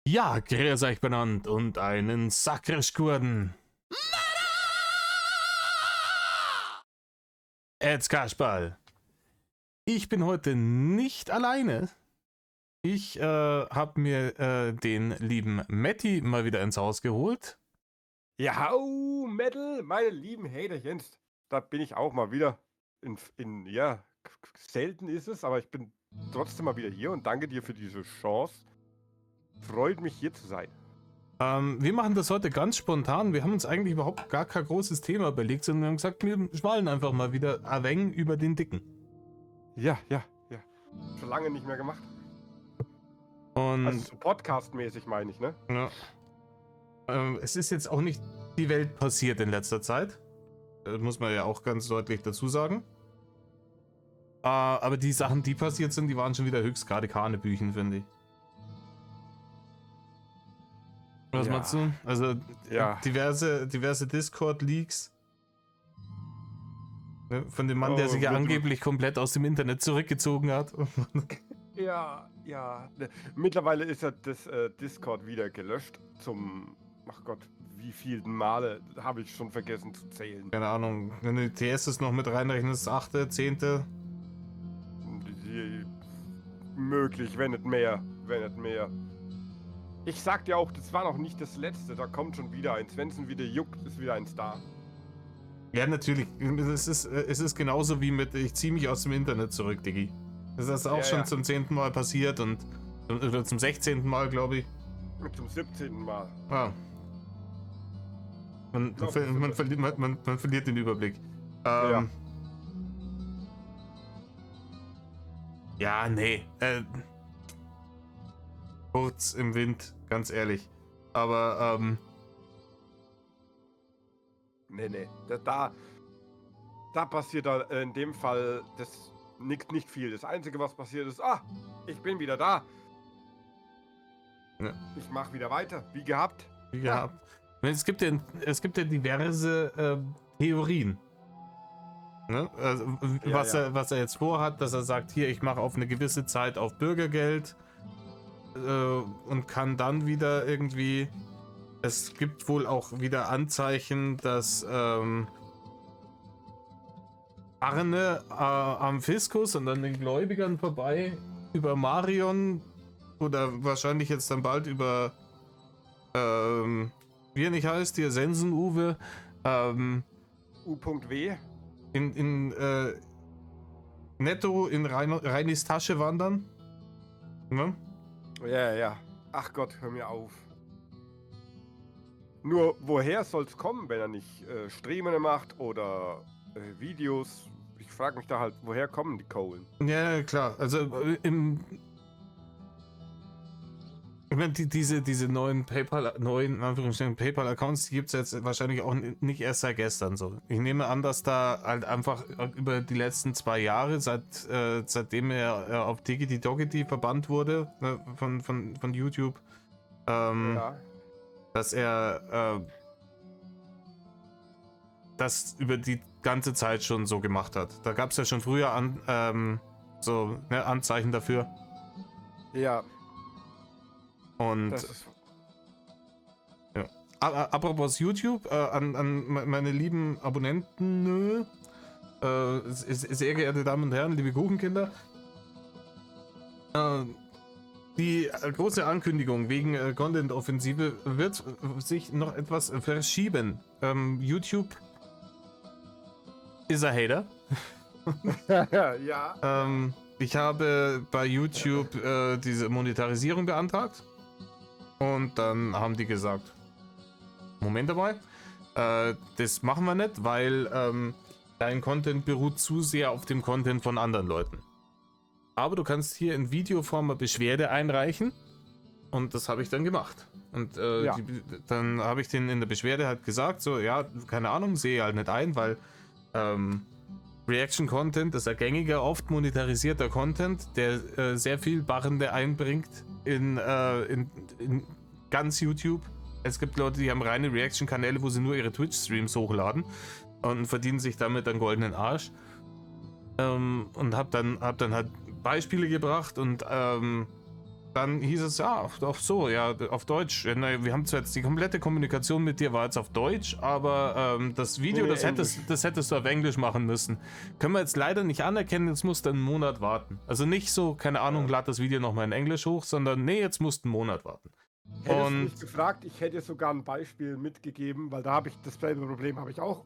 Ja, grüß euch benannt und einen Sakrischgurden. Jetzt Kasperl. Ich bin heute nicht alleine. Ich habe mir den lieben Matti mal wieder ins Haus geholt. Ja, Metal, meine lieben Haterchens. Da bin ich auch mal wieder. Selten ist es, aber ich bin trotzdem mal wieder hier und danke dir für diese Chance. Freut mich, hier zu sein. Wir machen das heute ganz spontan. Wir haben uns eigentlich überhaupt gar kein großes Thema überlegt, sondern wir haben gesagt, wir schwallen einfach mal wieder ein wenig über den Dicken. Ja. Schon lange nicht mehr gemacht. Und Also so Podcast-mäßig meine ich, ne? ja, es ist jetzt auch nicht die Welt passiert in letzter Zeit. Das muss man ja auch ganz deutlich dazu sagen. Aber die Sachen, die passiert sind, die waren schon wieder höchstgradig Hanebüchen, finde ich. Was Ja. meinst du? Also Ja. diverse Discord-Leaks. Ne, von dem Mann, der sich ja angeblich komplett aus dem Internet zurückgezogen hat. Ja. Mittlerweile ist ja das Discord wieder gelöscht ach Gott, wie viele Male habe ich schon vergessen zu zählen. Keine Ahnung, wenn du die TS noch mit reinrechnest, 8., 10. Möglich, wenn nicht mehr. Ich sag dir auch, das war noch nicht das letzte, da kommt schon wieder eins. Wenn es wieder juckt, ist wieder eins da. Ja, natürlich. Es ist genauso wie mit, ich ziehe mich aus dem Internet zurück, Diggi. Das ist auch schon zum 10. Mal passiert oder zum 16. Mal, glaube ich. Zum 17. Mal. Ah. Man verliert den Überblick. Ja, nee. Kurz im Wind, ganz ehrlich. Aber, Nee. Da passiert da in dem Fall nicht viel. Das Einzige, was passiert ist, ich bin wieder da. Ja. Ich mache wieder weiter, wie gehabt. Es gibt ja diverse Theorien. Ne? Also, was er jetzt vorhat, dass er sagt, hier, ich mache auf eine gewisse Zeit auf Bürgergeld und kann dann wieder irgendwie. Es gibt wohl auch wieder Anzeichen, dass Arne am Fiskus und an den Gläubigern vorbei über Marion oder wahrscheinlich jetzt dann bald über wie er nicht heißt, hier Sensen-Uwe U.W. in netto in Reinis Tasche wandern. Ne? Ja. Ach Gott, hör mir auf. Nur woher soll's kommen, wenn er nicht Streamen macht oder Videos? Ich frage mich da halt, woher kommen die Kohlen? Ja, klar. Also ich meine, diese neuen PayPal-Accounts, die gibt es jetzt wahrscheinlich auch nicht erst seit gestern so. Ich nehme an, dass da halt einfach über die letzten 2 Jahre, seitdem er auf Diggity Doggity verbannt wurde, von YouTube, dass er das über die ganze Zeit schon so gemacht hat. Da gab es ja schon früher Anzeichen dafür. Ja. Und ja. Apropos YouTube, an meine lieben Abonnenten, sehr geehrte Damen und Herren, liebe Kuchenkinder, die große Ankündigung wegen Content-Offensive wird sich noch etwas verschieben. YouTube ist ein Hater. Ja. Ich habe bei YouTube diese Monetarisierung beantragt. Und dann haben die gesagt, Moment einmal, das machen wir nicht, weil dein Content beruht zu sehr auf dem Content von anderen Leuten. Aber du kannst hier in Videoform eine Beschwerde einreichen und das habe ich dann gemacht. Und dann habe ich denen in der Beschwerde halt gesagt, so, ja, keine Ahnung, sehe halt nicht ein, weil Reaction-Content ist ein gängiger, oft monetarisierter Content, der sehr viel Barrende einbringt in ganz YouTube. Es gibt Leute, die haben reine Reaction-Kanäle, wo sie nur ihre Twitch-Streams hochladen und verdienen sich damit einen goldenen Arsch. Und hab dann halt Beispiele gebracht und dann hieß es, ja, auf Deutsch. Wir haben zwar jetzt die komplette Kommunikation mit dir war jetzt auf Deutsch, aber das Video, Nee, das hättest du auf Englisch machen müssen. Können wir jetzt leider nicht anerkennen, jetzt musst du einen Monat warten. Also nicht so, keine Ahnung, lad das Video nochmal in Englisch hoch, sondern nee, jetzt musst du einen Monat warten. Hättest du mich gefragt, ich hätte sogar ein Beispiel mitgegeben, weil da habe ich dasselbe Problem, habe ich auch,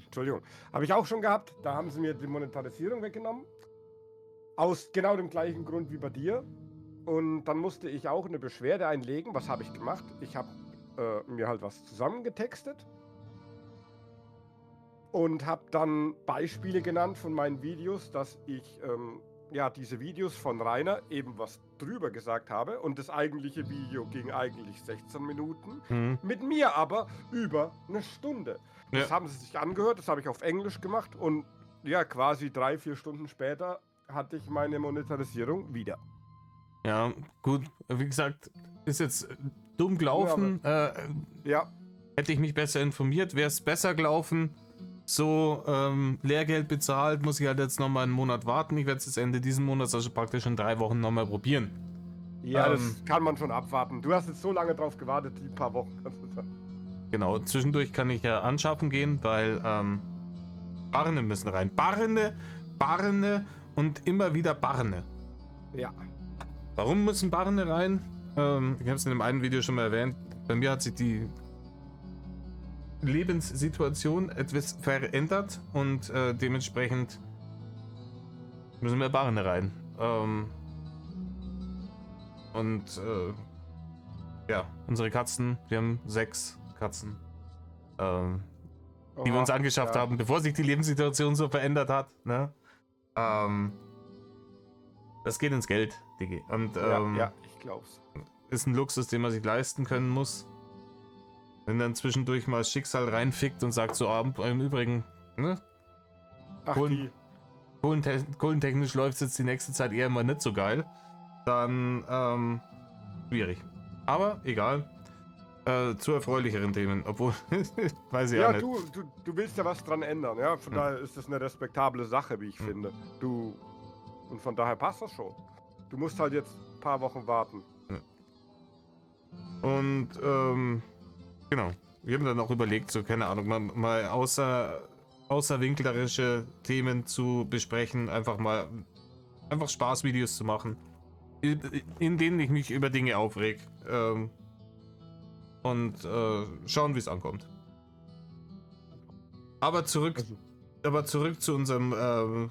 Entschuldigung, habe ich auch schon gehabt. Da haben sie mir die Monetarisierung weggenommen. Aus genau dem gleichen Grund wie bei dir. Und dann musste ich auch eine Beschwerde einlegen. Was habe ich gemacht? Ich habe mir halt was zusammengetextet und habe dann Beispiele genannt von meinen Videos, dass ich diese Videos von Rainer eben was drüber gesagt habe und das eigentliche Video ging eigentlich 16 Minuten, mit mir aber über eine Stunde. Ja. Das haben sie sich angehört, das habe ich auf Englisch gemacht und ja, quasi 3-4 Stunden später hatte ich meine Monetarisierung wieder. Ja, gut, wie gesagt, ist jetzt dumm gelaufen. Ja, Hätte ich mich besser informiert, wäre es besser gelaufen. So, Lehrgeld bezahlt, muss ich halt jetzt nochmal einen Monat warten. Ich werde es Ende diesen Monats, also praktisch in 3 Wochen nochmal probieren. ja, das kann man schon abwarten. Du hast jetzt so lange drauf gewartet, die paar Wochen. Genau, zwischendurch kann ich ja anschaffen gehen, weil Barne müssen rein. Barne und immer wieder Barne. Ja. Warum müssen Barne rein? Ich habe es in dem einen Video schon mal erwähnt. Bei mir hat sich die Lebenssituation etwas verändert und dementsprechend müssen wir Barne rein. Ja, unsere Katzen, wir haben 6 Katzen, die wir uns angeschafft haben, bevor sich die Lebenssituation so verändert hat. Ne? Das geht ins Geld, Digi. Und ja, ich glaub's. ist ein Luxus, den man sich leisten können muss. Wenn dann zwischendurch mal das Schicksal reinfickt und sagt so, im Übrigen, ne? Ach, Kohlentechnisch läuft es jetzt die nächste Zeit eher mal nicht so geil, dann schwierig. Aber egal. Zu erfreulicheren Themen, obwohl, weiß ich ja, nicht. du willst ja was dran ändern, ja. Von daher ist das eine respektable Sache, wie ich finde. Und von daher passt das schon. Du musst halt jetzt ein paar Wochen warten. Und genau. Wir haben dann auch überlegt, so keine Ahnung, mal außerwinklerische Themen zu besprechen, einfach Spaßvideos zu machen, in denen ich mich über Dinge aufreg. Und schauen, wie es ankommt. Aber zurück zu unserem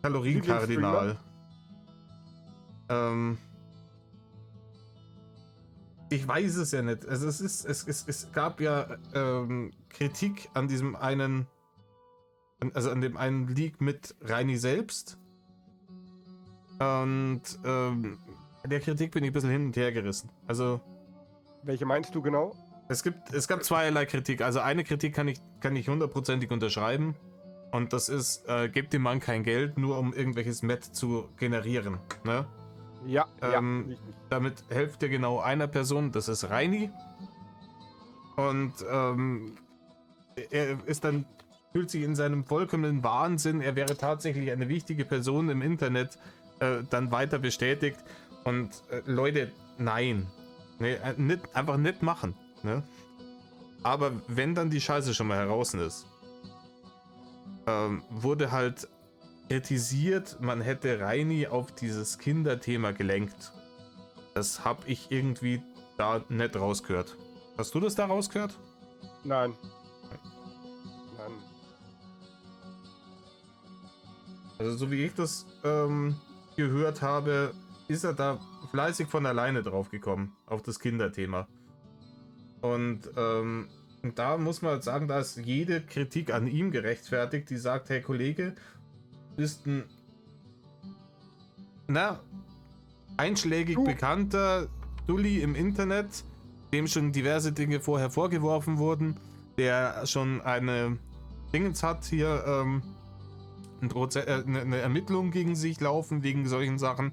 Kalorienkardinal. Ich weiß es ja nicht. Also es gab ja Kritik an diesem einen, also an dem einen Leak mit Reini selbst. Und der Kritik bin ich ein bisschen hin und her gerissen. Also Welche meinst du genau? es gab zweierlei Kritik. Also eine Kritik kann ich hundertprozentig unterschreiben. Und das ist, gebt dem Mann kein Geld, nur um irgendwelches Met zu generieren. Ne? Ja, richtig. Damit helft ihr genau einer Person, das ist Reini. Und er fühlt sich in seinem vollkommenen Wahnsinn, er wäre tatsächlich eine wichtige Person im Internet, dann weiter bestätigt. Und Leute, nein. Nee, einfach nicht machen. Ne? Aber wenn dann die Scheiße schon mal heraus ist, wurde halt kritisiert, man hätte Reini auf dieses Kinderthema gelenkt. Das habe ich irgendwie da nicht rausgehört. Hast du das da rausgehört? Nein. Also so wie ich das gehört habe, ist er da fleißig von alleine drauf gekommen, auf das Kinderthema. Und da muss man sagen, da ist jede Kritik an ihm gerechtfertigt, die sagt, hey Kollege, bist ein einschlägig bekannter Dulli im Internet, dem schon diverse Dinge vorher vorgeworfen wurden, der schon eine Dingens hat hier, eine Ermittlung gegen sich laufen wegen solchen Sachen.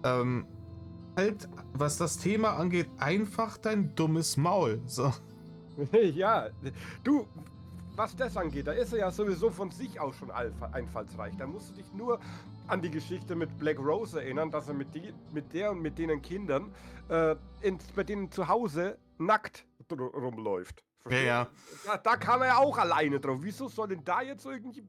Halt, was das Thema angeht, einfach dein dummes Maul. So. Ja, du, was das angeht, da ist er ja sowieso von sich aus schon einfallsreich. Da musst du dich nur an die Geschichte mit Black Rose erinnern, dass er mit der und mit denen Kindern bei denen zu Hause nackt rumläuft. Verstehst? Ja. Da kam er ja auch alleine drauf. Wieso soll denn da jetzt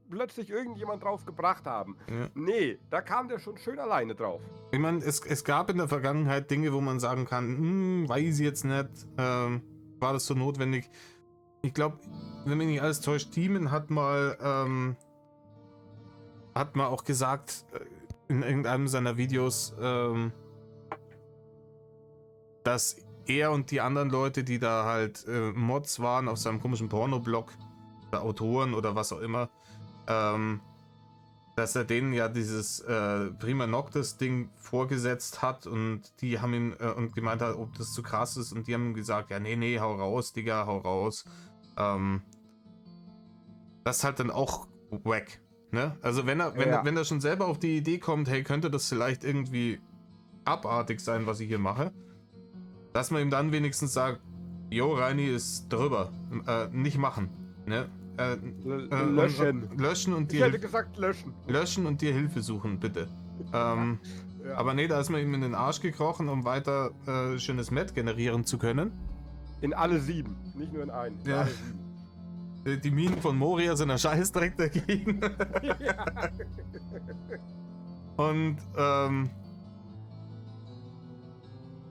plötzlich irgendjemand drauf gebracht haben? Ja. Nee, da kam der schon schön alleine drauf. Ich meine, es gab in der Vergangenheit Dinge, wo man sagen kann, weiß ich jetzt nicht, war das so notwendig. Ich glaube, wenn mich nicht alles täuscht, Demon hat mal auch gesagt, in irgendeinem seiner Videos, dass er und die anderen Leute, die da halt Mods waren auf seinem komischen Porno-Blog, oder Autoren oder was auch immer, dass er denen ja dieses Prima Noctis-Ding vorgesetzt hat und die haben ihn und gemeint hat, ob das zu krass ist, und die haben ihm gesagt, ja, nee, hau raus, Digga, hau raus. Das ist halt dann auch wack, ne? Also wenn er schon selber auf die Idee kommt, hey, könnte das vielleicht irgendwie abartig sein, was ich hier mache, dass man ihm dann wenigstens sagt, jo, Reini ist drüber, nicht machen, ne? Löschen und Ich hätte gesagt löschen. Löschen und dir Hilfe suchen, bitte. Ja. Aber nee, da ist man ihm in den Arsch gekrochen, um weiter schönes Met generieren zu können. In alle 7, nicht nur in einen. In ja. alle 7. Die Minen von Moria sind ein Scheißdreck dagegen. Ja. Und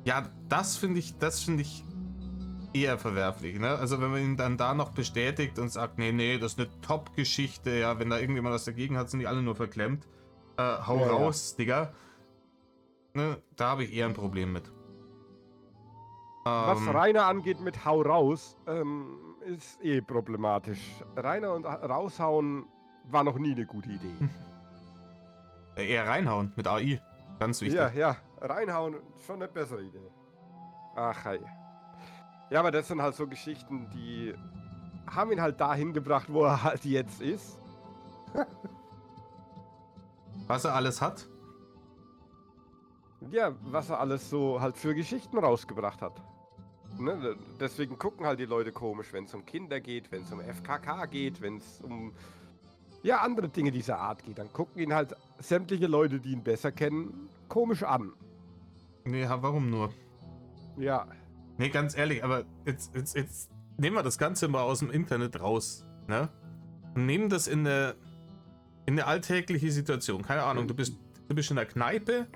ja, das finde ich eher verwerflich, ne? Also wenn man ihn dann da noch bestätigt und sagt, nee, das ist eine Top-Geschichte, ja, wenn da irgendjemand was dagegen hat, sind die alle nur verklemmt. Hau raus, Digga. Ne? Da habe ich eher ein Problem mit. Was Rainer angeht mit hau raus, ist eh problematisch. Rainer und raushauen war noch nie eine gute Idee. Eher reinhauen mit AI, ganz wichtig. Ja, reinhauen, schon eine bessere Idee. Ach, hey. Ja, aber das sind halt so Geschichten, die haben ihn halt dahin gebracht, wo er halt jetzt ist. Was er alles hat? Ja, was er alles so halt für Geschichten rausgebracht hat. Ne? Deswegen gucken halt die Leute komisch, wenn es um Kinder geht, wenn es um FKK geht, wenn es um ja, andere Dinge dieser Art geht. Dann gucken ihn halt sämtliche Leute, die ihn besser kennen, komisch an. Nee, warum nur? Ja. Nee, ganz ehrlich, aber jetzt nehmen wir das Ganze mal aus dem Internet raus, ne? Und nehmen das in eine alltägliche Situation. Keine Ahnung, du bist in der Kneipe,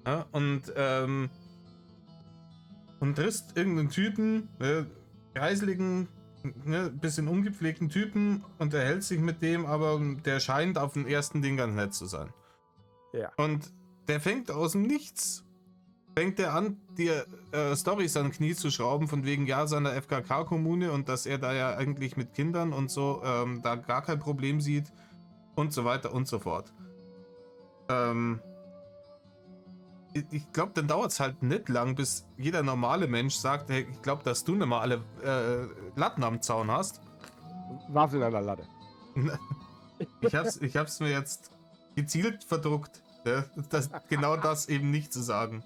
ja, und triffst irgendeinen Typen, geiseligen, ne, bisschen ungepflegten Typen, und erhältst dich mit dem, aber der scheint auf den ersten Ding ganz nett zu sein. Ja. Und der fängt aus dem Nichts an, dir Storys an Knie zu schrauben, von wegen, ja, seiner FKK-Kommune und dass er da ja eigentlich mit Kindern und so da gar kein Problem sieht und so weiter und so fort. Ich glaube, dann dauert es halt nicht lang, bis jeder normale Mensch sagt, hey, ich glaube, dass du nicht mal alle Latten am Zaun hast. Was in einer Latte? Ich hab's mir jetzt gezielt verdruckt, genau das eben nicht zu sagen.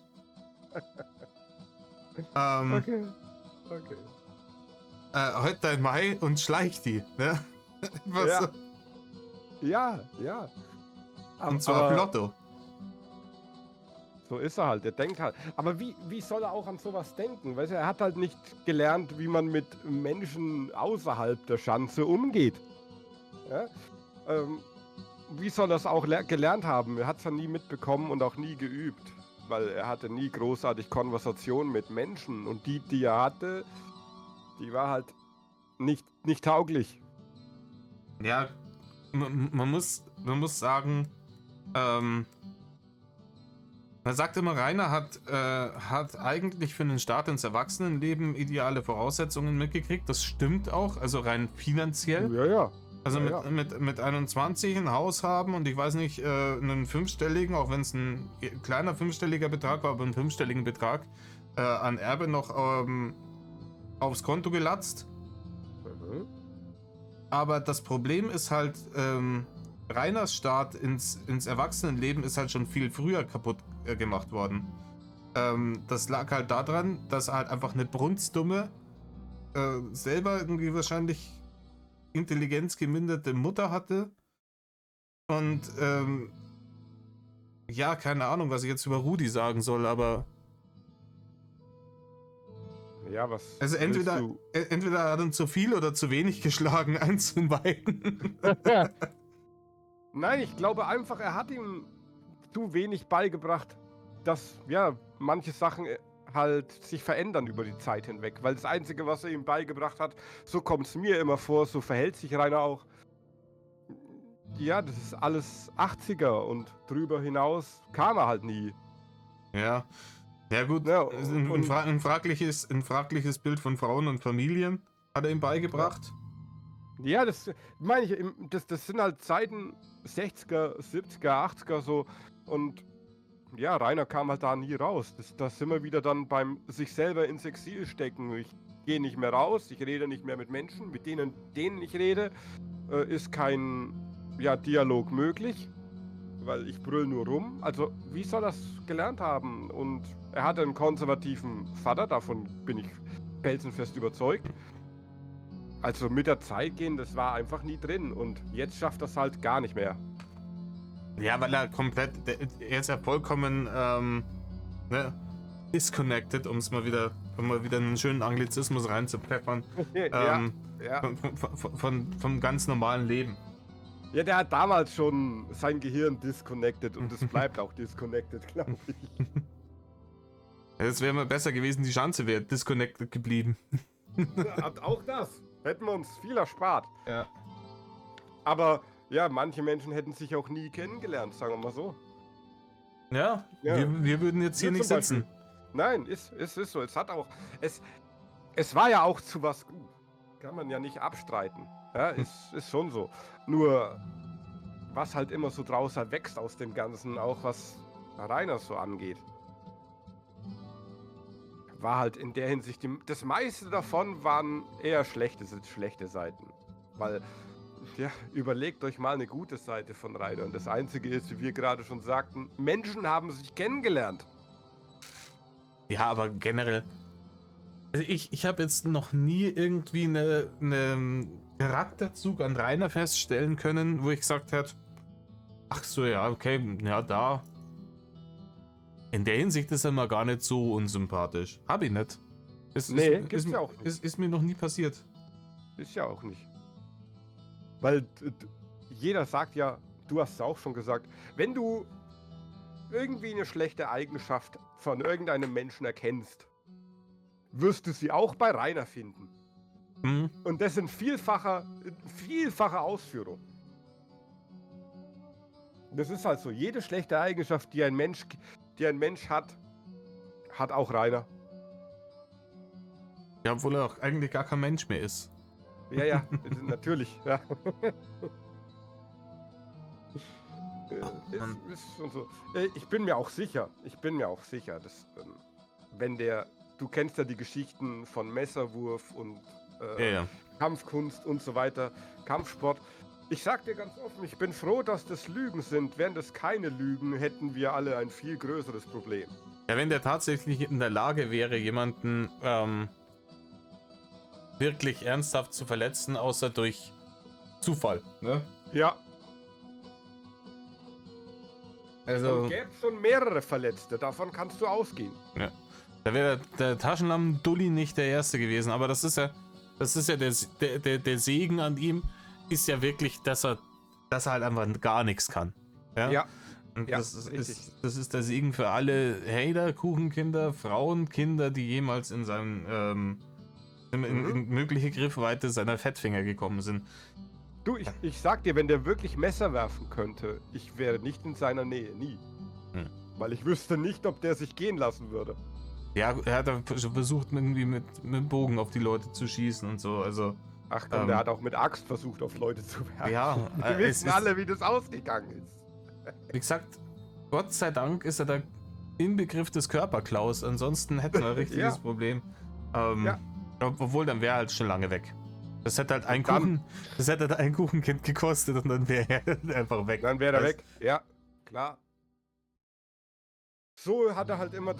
Okay. Heute ein Mai und schleich die, ne? Ja. Und zwar auf Lotto. So ist er halt, der denkt halt. Aber wie soll er auch an sowas denken? Weißt du, er hat halt nicht gelernt, wie man mit Menschen außerhalb der Schanze umgeht. Ja? Wie soll er es auch gelernt haben? Er hat es ja nie mitbekommen und auch nie geübt. Weil er hatte nie großartig Konversationen mit Menschen. Und die er hatte, die war halt nicht tauglich. Ja, man muss sagen, man sagt immer, Rainer hat eigentlich für den Start ins Erwachsenenleben ideale Voraussetzungen mitgekriegt. Das stimmt auch, also rein finanziell. Ja. Also mit 21 ein Haus haben und ich weiß nicht, einen fünfstelligen, auch wenn es ein kleiner fünfstelliger Betrag war, aber einen fünfstelligen Betrag an Erbe noch aufs Konto gelatzt. Mhm. Aber das Problem ist halt, Rainers Start ins Erwachsenenleben ist halt schon viel früher kaputt gemacht worden. Das lag halt daran, dass er halt einfach eine brunzdumme, selber irgendwie wahrscheinlich intelligenzgeminderte Mutter hatte und Ja, keine Ahnung, was ich jetzt über Rudi sagen soll, aber Ja, was also willst entweder, du? entweder hat er zu viel oder zu wenig geschlagen, eins von beiden. Nein, ich glaube einfach, er hat ihm zu wenig beigebracht, dass ja manche Sachen halt sich verändern über die Zeit hinweg. Weil das Einzige, was er ihm beigebracht hat, so kommt es mir immer vor, so verhält sich Rainer auch. Ja, das ist alles 80er und drüber hinaus kam er halt nie. Ja. Ja gut, Ja, ein fragliches Bild von Frauen und Familien hat er ihm beigebracht. Ja, das meine ich, das sind halt Zeiten 60er, 70er, 80er so. Und ja, Rainer kam halt da nie raus. Da sind wir wieder dann beim sich selber ins Exil stecken. Ich gehe nicht mehr raus, ich rede nicht mehr mit Menschen, mit denen ich rede, ist kein Dialog möglich, weil ich brüll nur rum. Also wie soll das gelernt haben? Und er hatte einen konservativen Vater, davon bin ich felsenfest überzeugt. Also mit der Zeit gehen, das war einfach nie drin. Und jetzt schafft das halt gar nicht mehr. Ja, weil er er ist ja vollkommen disconnected, um mal wieder einen schönen Anglizismus reinzupfeffern. Ja. Vom ganz normalen Leben. Ja, der hat damals schon sein Gehirn disconnected und es bleibt auch disconnected, glaube ich. Es wäre mal besser gewesen, die Schanze wäre disconnected geblieben. Ja, auch das. Hätten wir uns viel erspart. Ja. Aber ja, manche Menschen hätten sich auch nie kennengelernt, sagen wir mal so. Ja, Ja. wir würden jetzt hier Wir nicht zum sitzen. Nein, ist so. Es hat auch. Es war ja auch zu was gut. Kann man ja nicht abstreiten. Ja, ist schon so. Nur, was halt immer so draus wächst aus dem Ganzen, auch was Rainer so angeht, war halt in der Hinsicht, das meiste davon waren eher schlechte Seiten. Weil, ja, überlegt euch mal eine gute Seite von Rainer. Und das Einzige ist, wie wir gerade schon sagten, Menschen haben sich kennengelernt. Ja, aber generell. Also ich habe jetzt noch nie irgendwie einen Charakterzug an Rainer feststellen können, wo ich gesagt hätte, ach so, ja, okay, ja, da. In der Hinsicht ist er mal gar nicht so unsympathisch. Hab ich nicht. Gibt's ja auch nicht. Ist mir noch nie passiert. Ist ja auch nicht. Weil jeder sagt ja, du hast es auch schon gesagt, wenn du irgendwie eine schlechte Eigenschaft von irgendeinem Menschen erkennst, wirst du sie auch bei Rainer finden. Hm? Und das sind vielfache Ausführung. Das ist halt so. Jede schlechte Eigenschaft, die ein Mensch hat, hat auch Rainer. Ja, obwohl er auch eigentlich gar kein Mensch mehr ist. Ja, natürlich. Ja. Ist und so. Ich bin mir auch sicher, dass wenn du kennst ja die Geschichten von Messerwurf und Ja. Kampfkunst und so weiter, Kampfsport. Ich sag dir ganz offen, ich bin froh, dass das Lügen sind. Wären das keine Lügen, hätten wir alle ein viel größeres Problem. Ja, wenn der tatsächlich in der Lage wäre, jemanden wirklich ernsthaft zu verletzen, außer durch Zufall, ne? Ja. Also, Dann gäbe es schon mehrere Verletzte, davon kannst du ausgehen. ja. Da wäre der Taschenlampen Dulli nicht der Erste gewesen, aber das ist ja der Segen an ihm, ist ja wirklich, dass er halt einfach gar nichts kann. Ja. Und Ja, das richtig. ist der Segen für alle Hater, Kuchenkinder, Frauenkinder, die jemals in seinem in mögliche Griffweite seiner Fettfinger gekommen sind. Du, ich sag dir, wenn der wirklich Messer werfen könnte, ich wäre nicht in seiner Nähe, nie. Hm. Weil ich wüsste nicht, ob der sich gehen lassen würde. Ja, er hat versucht, irgendwie mit dem Bogen auf die Leute zu schießen und so, also. Ach komm, der hat auch mit Axt versucht, auf Leute zu werfen. Ja, wir wissen alle, wie das ausgegangen ist. Wie gesagt, Gott sei Dank ist er der Inbegriff des Körperklaus, ansonsten hätten wir ein richtiges Problem. Ja. Obwohl, dann wäre er halt schon lange weg. Das hätte halt ein Kuchenkind gekostet und dann wäre er einfach weg. Dann wäre er weg, ja, klar. So hat er halt immer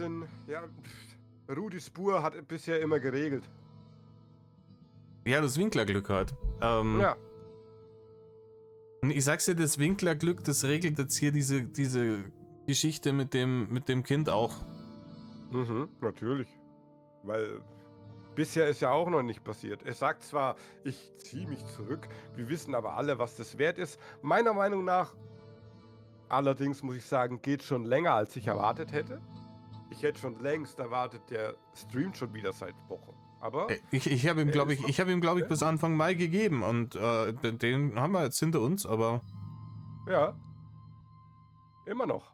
Rudi Spur hat bisher immer geregelt. Ja, das Winklerglück halt. Ja. Und ich sag's dir, das Winklerglück, das regelt jetzt hier diese Geschichte mit dem Kind auch. Natürlich. Weil bisher ist ja auch noch nicht passiert. Er sagt zwar, ich ziehe mich zurück, wir wissen aber alle, was das wert ist. Meiner Meinung nach, allerdings muss ich sagen, geht schon länger, als ich erwartet hätte. Ich hätte schon längst erwartet, der streamt schon wieder seit Wochen. Aber Ich habe ihm, glaube ich, Ja. bis Anfang Mai gegeben und den haben wir jetzt hinter uns, aber ja, immer noch.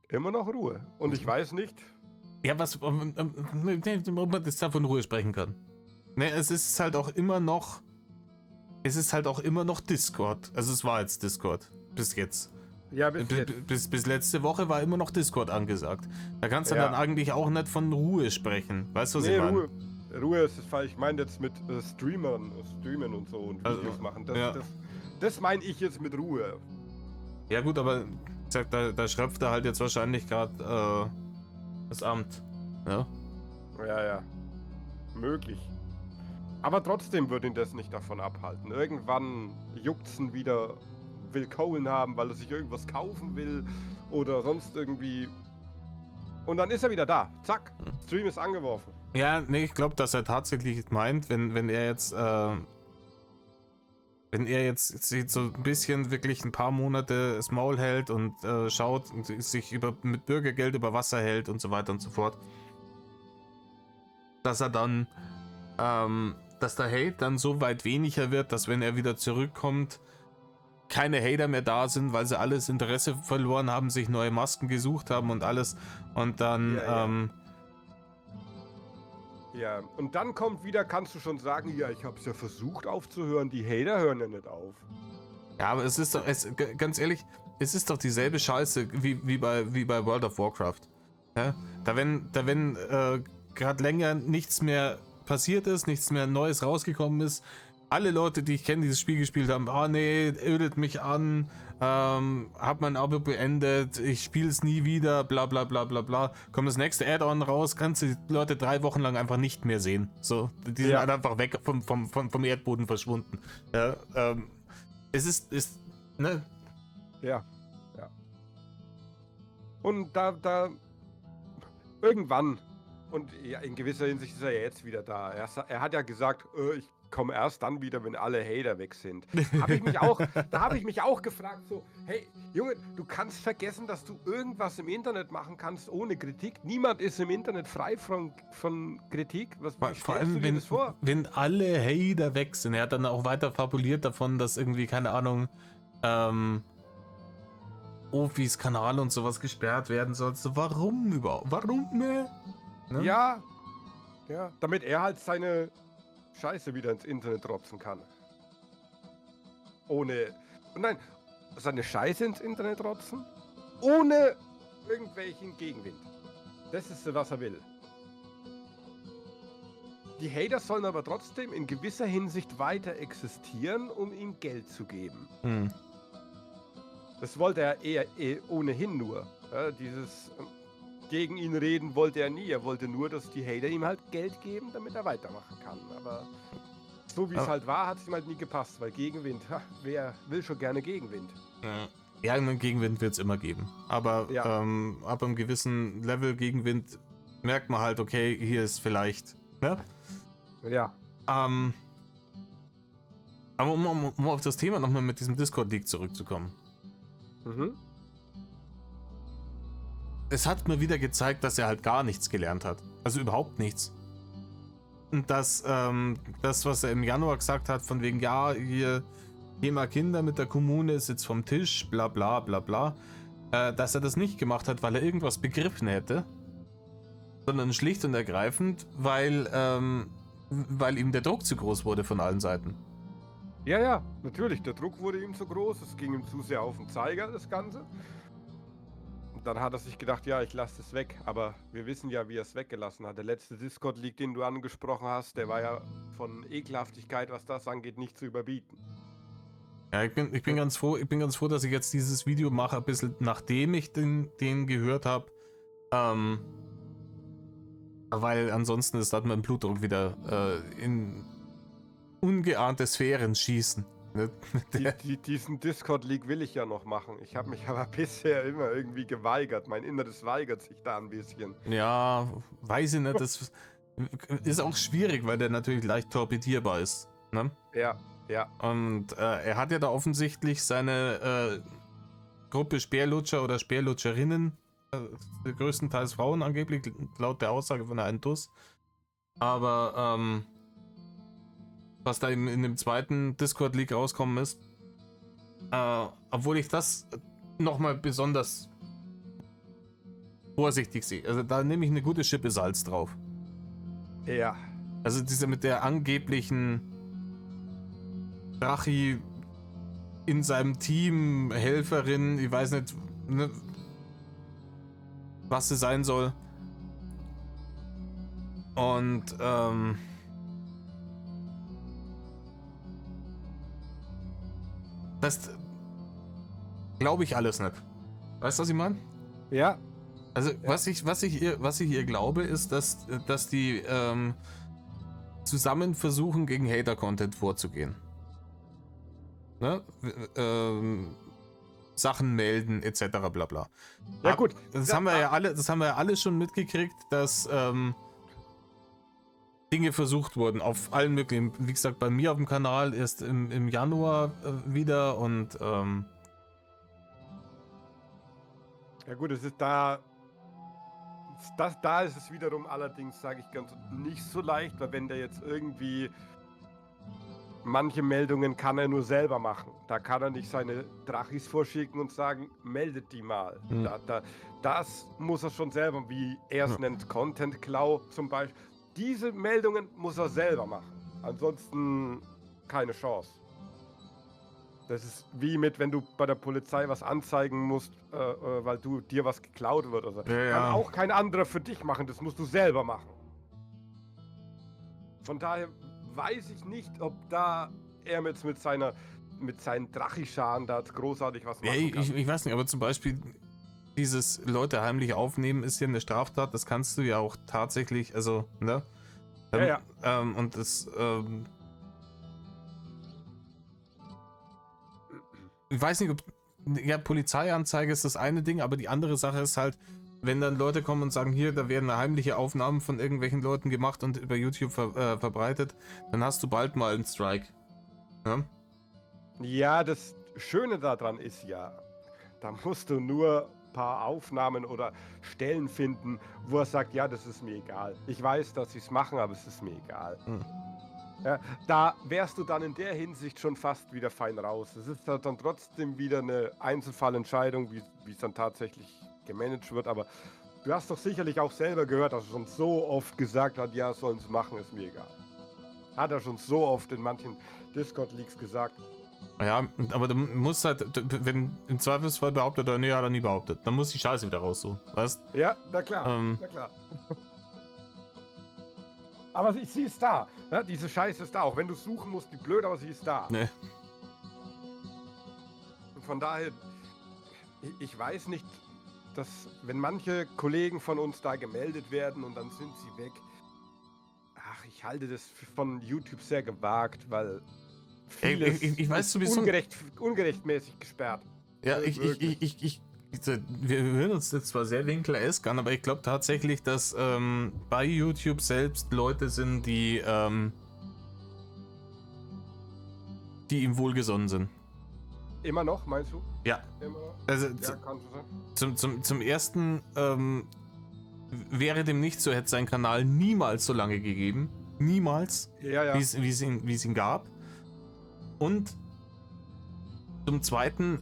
Immer noch Ruhe. Und ich weiß nicht, ja, was, nee, ob man das davon Ruhe sprechen kann. Ne, es ist halt auch immer noch Discord. Also es war jetzt Discord bis jetzt. ja, bis jetzt. Bis letzte Woche war immer noch Discord angesagt. Da kannst du Ja. dann eigentlich auch nicht von Ruhe sprechen. Weißt du, was Nee, ich meine? Ruhe ist das falsch. Ich meine jetzt mit Streamen und so und Also, Videos machen. ja. Das meine ich jetzt mit Ruhe. Ja gut, aber ich sag, da schröpft er halt jetzt wahrscheinlich gerade das Amt. Ja? Ja. Möglich. Aber trotzdem würde ihn das nicht davon abhalten. Irgendwann juckt's ihn wieder, will Kohlen haben, weil er sich irgendwas kaufen will oder sonst irgendwie. Und dann ist er wieder da. Zack, Stream ist angeworfen. Ja, nee, ich glaube, dass er tatsächlich meint, wenn er jetzt sich so ein bisschen wirklich ein paar Monate das Maul hält und schaut und sich mit Bürgergeld über Wasser hält und so weiter und so fort, dass er dann, dass der Hate dann so weit weniger wird, dass wenn er wieder zurückkommt, keine Hater mehr da sind, weil sie alles Interesse verloren haben, sich neue Masken gesucht haben und alles und dann, Ja, und dann kommt wieder, kannst du schon sagen, ja, ich habe es ja versucht aufzuhören, die Hater hören ja nicht auf. ja, aber es ist doch, ganz ehrlich, es ist doch dieselbe Scheiße wie bei World of Warcraft. Ja? Da wenn gerade länger nichts mehr passiert ist, nichts mehr Neues rausgekommen ist, alle Leute, die ich kenne, die das Spiel gespielt haben, nee, ödet mich an, hab mein Abo beendet, ich spiele es nie wieder, bla bla bla bla bla. Kommt das nächste Add-on raus, kannst du die Leute 3 Wochen lang einfach nicht mehr sehen. So, die sind halt einfach weg vom Erdboden verschwunden. Ja, ist, ne? Ja. Und da irgendwann, und ja, in gewisser Hinsicht ist er ja jetzt wieder da. Er hat ja gesagt, ich komme erst dann wieder, wenn alle Hater weg sind. Da habe ich mich auch gefragt, so, hey, Junge, du kannst vergessen, dass du irgendwas im Internet machen kannst ohne Kritik. Niemand ist im Internet frei von Kritik. Vor allem, wenn alle Hater weg sind. Er hat dann auch weiter fabuliert davon, dass irgendwie, keine Ahnung, Ofis Kanal und sowas gesperrt werden soll. So, warum überhaupt? Warum? Ne? Ja, damit er halt seine Scheiße wieder ins Internet trotzen kann. Seine Scheiße ins Internet trotzen, ohne irgendwelchen Gegenwind. Das ist, was er will. Die Hater sollen aber trotzdem in gewisser Hinsicht weiter existieren, um ihm Geld zu geben. Das wollte er eher ohnehin nur. Ja, dieses gegen ihn reden wollte er nie. Er wollte nur, dass die Hater ihm halt Geld geben, damit er weitermachen kann. Aber so wie es halt war, hat es ihm halt nie gepasst, weil Gegenwind, wer will schon gerne Gegenwind? Ja, einen Gegenwind wird es immer geben. Aber ab einem gewissen Level Gegenwind merkt man halt, okay, hier ist vielleicht, ne? Ja. Aber um auf das Thema nochmal mit diesem Discord-Leak zurückzukommen. Es hat mir wieder gezeigt, dass er halt gar nichts gelernt hat. Also überhaupt nichts. Und das, was er im Januar gesagt hat, von wegen, ja, hier Thema Kinder mit der Kommune ist jetzt vom Tisch, bla bla bla bla, dass er das nicht gemacht hat, weil er irgendwas begriffen hätte, sondern schlicht und ergreifend, weil ihm der Druck zu groß wurde von allen Seiten. Ja, natürlich, der Druck wurde ihm zu groß, es ging ihm zu sehr auf den Zeiger, das Ganze. Und dann hat er sich gedacht, ja, ich lasse es weg, aber wir wissen ja, wie er es weggelassen hat. Der letzte Discord-Leak, den du angesprochen hast, der war ja von Ekelhaftigkeit, was das angeht, nicht zu überbieten. Ja, ich bin ganz froh, dass ich jetzt dieses Video mache, ein bisschen nachdem ich den gehört habe. Weil ansonsten ist das mein Blutdruck wieder in ungeahnte Sphären schießen Ne? Diesen Discord-League will ich ja noch machen. Ich habe mich aber bisher immer irgendwie geweigert. Mein Inneres weigert sich da ein bisschen. Ja, weiß ich nicht. Das ist auch schwierig, weil der natürlich leicht torpedierbar ist. Ne? Ja, ja. Und er hat ja da offensichtlich seine Gruppe Speerlutscher oder Speerlutscherinnen, größtenteils Frauen angeblich, laut der Aussage von der einen TUS. Aber was da in dem zweiten Discord-League rauskommen ist, obwohl ich das nochmal besonders vorsichtig sehe. Also da nehme ich eine gute Schippe Salz drauf. Ja. Also diese mit der angeblichen Drachi in seinem Team, Helferin, ich weiß nicht, ne, was sie sein soll. Und das glaube ich alles nicht. Weißt du, was ich meine? Ja. Also, ja. Was ich ihr glaube, ist, dass die zusammen versuchen, gegen Hater-Content vorzugehen. Ne? Sachen melden, etc. bla bla. Ja, gut. Das haben wir ja alle schon mitgekriegt, dass Dinge versucht wurden auf allen möglichen. Wie gesagt, bei mir auf dem Kanal erst im Januar wieder und ja gut, es ist da ist es wiederum allerdings, sage ich ganz, nicht so leicht, weil wenn der jetzt irgendwie manche Meldungen kann er nur selber machen. Da kann er nicht seine Drachis vorschicken und sagen, meldet die mal. Hm. Das muss er schon selber, wie er es nennt, Content Klau zum Beispiel. Diese Meldungen muss er selber machen. Ansonsten keine Chance. Das ist wie mit, wenn du bei der Polizei was anzeigen musst, weil dir was geklaut wird. Also ja. Kann auch kein anderer für dich machen, das musst du selber machen. Von daher weiß ich nicht, ob da er jetzt mit seinen Drachischaren da großartig was machen kann. Ich weiß nicht, aber zum Beispiel dieses Leute heimlich aufnehmen ist ja eine Straftat, das kannst du ja auch tatsächlich, also, ne? Ja. Und das, ich weiß nicht, ob, ja, Polizeianzeige ist das eine Ding, aber die andere Sache ist halt, wenn dann Leute kommen und sagen, hier, da werden heimliche Aufnahmen von irgendwelchen Leuten gemacht und über YouTube verbreitet, dann hast du bald mal einen Strike. Ja? Ja, das Schöne daran ist ja, da musst du nur ein paar Aufnahmen oder Stellen finden, wo er sagt, ja, das ist mir egal. Ich weiß, dass sie es machen, aber es ist mir egal. Hm. Ja, da wärst du dann in der Hinsicht schon fast wieder fein raus. Es ist dann trotzdem wieder eine Einzelfallentscheidung, wie es dann tatsächlich gemanagt wird, aber du hast doch sicherlich auch selber gehört, dass er schon so oft gesagt hat, ja, sollen sie machen, ist mir egal. Hat er schon so oft in manchen Discord-Leaks gesagt. Ja, aber du musst halt, wenn im Zweifelsfall behauptet er, nee, hat er nie behauptet, dann muss die Scheiße wieder raussuchen, weißt? Ja, na klar, na klar. Aber sie ist da, ne? Diese Scheiße ist da, auch wenn du suchen musst, wie blöd, aber sie ist da. Nee. Und von daher, ich weiß nicht, dass wenn manche Kollegen von uns da gemeldet werden und dann sind sie weg, ach, ich halte das von YouTube sehr gewagt, weil vieles ich weiß sowieso ungerechtmäßig gesperrt. Ja, wir hören uns jetzt zwar sehr winklesk an, aber ich glaube tatsächlich, dass bei YouTube selbst Leute sind, die ihm wohlgesonnen sind. Immer noch, meinst du? Ja. Immer noch? Also Ja, kann so sein. zum ersten wäre dem nicht so, hätte sein Kanal niemals so lange gegeben. Niemals. Ja. Wie es ihn gab. Und zum zweiten,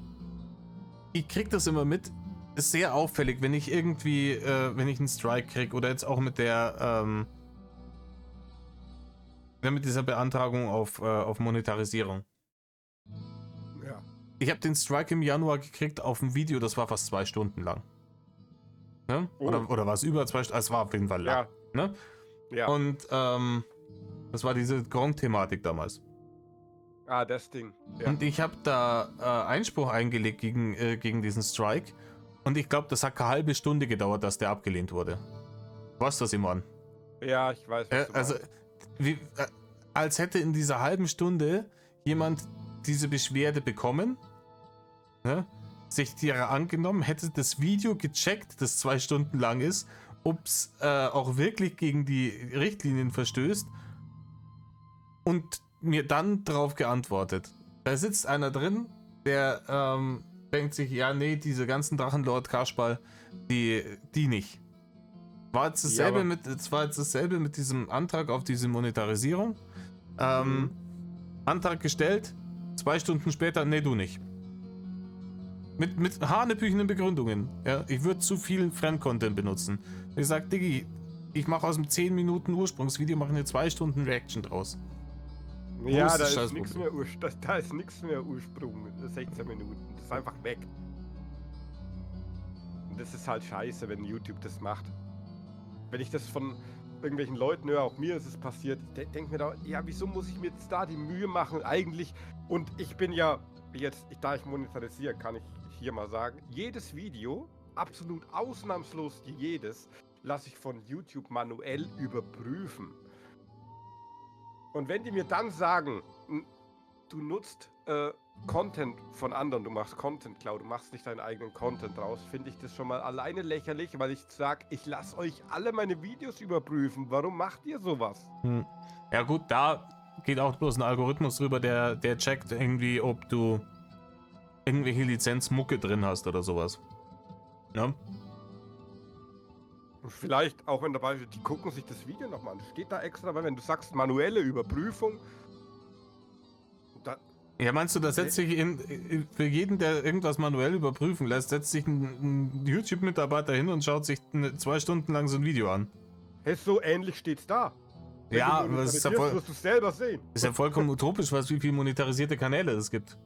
ich krieg das immer mit, ist sehr auffällig, wenn ich irgendwie, wenn ich einen Strike krieg oder jetzt auch mit der, mit dieser Beantragung auf Monetarisierung. Ja. Ich habe den Strike im Januar gekriegt auf ein Video, das war fast 2 Stunden lang. Ne? Oh. Oder war es über 2 Stunden? Es war auf jeden Fall lang. Ja. Ne? Ja. Und das war diese Gronk-Thematik damals. Ah, das Ding. Ja. Und ich habe da Einspruch eingelegt gegen diesen Strike. Und ich glaube, das hat keine halbe Stunde gedauert, dass der abgelehnt wurde. Was das, Simon? Ja, ich weiß, was du Also, als hätte in dieser halben Stunde jemand diese Beschwerde bekommen, ne, sich derer angenommen, hätte das Video gecheckt, das 2 Stunden lang ist, ob es auch wirklich gegen die Richtlinien verstößt und mir dann drauf geantwortet. Da sitzt einer drin, der denkt sich, ja, nee, diese ganzen Drachenlord Kasperl, die nicht. War jetzt dasselbe, es war jetzt dasselbe mit diesem Antrag auf diese Monetarisierung. Antrag gestellt, 2 Stunden später, nee, du nicht. Mit hanebüchenden Begründungen. Ja, ich würde zu viel Fremdcontent benutzen. Ich sag, Diggi, ich mache aus dem 10 Minuten Ursprungsvideo, mache eine 2 Stunden Reaction draus. Ja, da ist nichts mehr Ursprung, 16 Minuten. Das ist einfach weg. Und das ist halt scheiße, wenn YouTube das macht. Wenn ich das von irgendwelchen Leuten höre, auch mir ist es passiert, ich denke mir da, ja, wieso muss ich mir jetzt da die Mühe machen eigentlich? Und ich bin ja, jetzt, da ich monetarisiere, kann ich hier mal sagen, jedes Video, absolut ausnahmslos jedes, lasse ich von YouTube manuell überprüfen. Und wenn die mir dann sagen, du nutzt Content von anderen, du machst Content Cloud, du machst nicht deinen eigenen Content draus, finde ich das schon mal alleine lächerlich, weil ich sage, ich lasse euch alle meine Videos überprüfen. Warum macht ihr sowas? Ja gut, da geht auch bloß ein Algorithmus drüber, der checkt irgendwie, ob du irgendwelche Lizenzmucke drin hast oder sowas. Ja? Vielleicht, auch wenn dabei steht, die gucken sich das Video nochmal an. Steht da extra, weil wenn du sagst manuelle Überprüfung, ja, meinst du, da setzt sich für jeden, der irgendwas manuell überprüfen lässt, setzt sich ein YouTube-Mitarbeiter hin und schaut sich 2 Stunden lang so ein Video an? Hey, so ähnlich steht's da. Wenn ja, du aber es ist ja wirst du selber sehen. Ist ja vollkommen utopisch, wie viele monetarisierte Kanäle es gibt.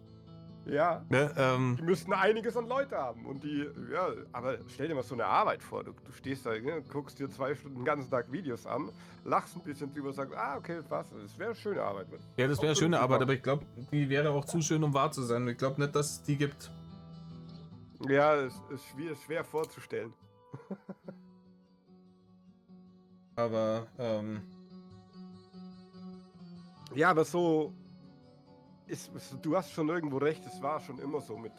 Ja, ne, die müssten einiges an Leute haben und die, ja, aber stell dir mal so eine Arbeit vor, du stehst da, ne, guckst dir 2 Stunden den ganzen Tag Videos an, lachst ein bisschen drüber und sagst, okay, was, das wäre schöne Arbeit. Ja, das wäre schöne Arbeit, aber ich glaube, die wäre auch zu schön, um wahr zu sein. Ich glaube nicht, dass es die gibt. Ja, es ist schwer vorzustellen. Aber, ja, aber so du hast schon irgendwo recht, es war schon immer so mit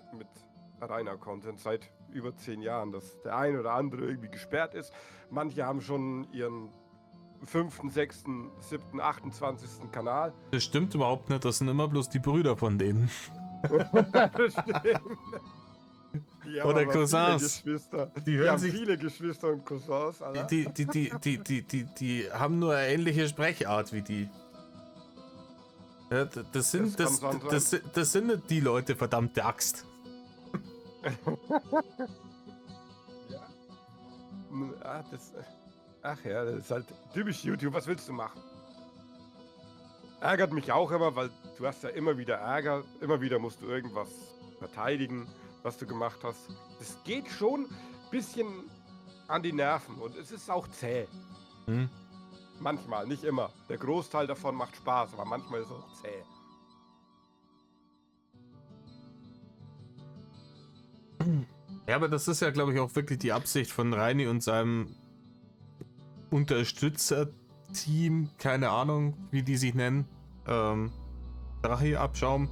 reiner Content seit über 10 Jahren, dass der ein oder andere irgendwie gesperrt ist. Manche haben schon ihren 5., 6., 7., 28. Kanal. Das stimmt überhaupt nicht, das sind immer bloß die Brüder von denen. Das stimmt. Die oder Cousins. Die haben viele Geschwister und Cousins, Alter. Die haben nur eine ähnliche Sprechart wie die. Ja, das sind nicht die Leute, verdammte Axt. Ja. Ach ja, das ist halt typisch YouTube. Was willst du machen? Ärgert mich auch immer, weil du hast ja immer wieder Ärger. Immer wieder musst du irgendwas verteidigen, was du gemacht hast. Es geht schon ein bisschen an die Nerven und es ist auch zäh. Manchmal, nicht immer. Der Großteil davon macht Spaß, aber manchmal ist es auch zäh. Ja, aber das ist ja, glaube ich, auch wirklich die Absicht von Reini und seinem Unterstützerteam, keine Ahnung, wie die sich nennen. Drachi-Abschaum.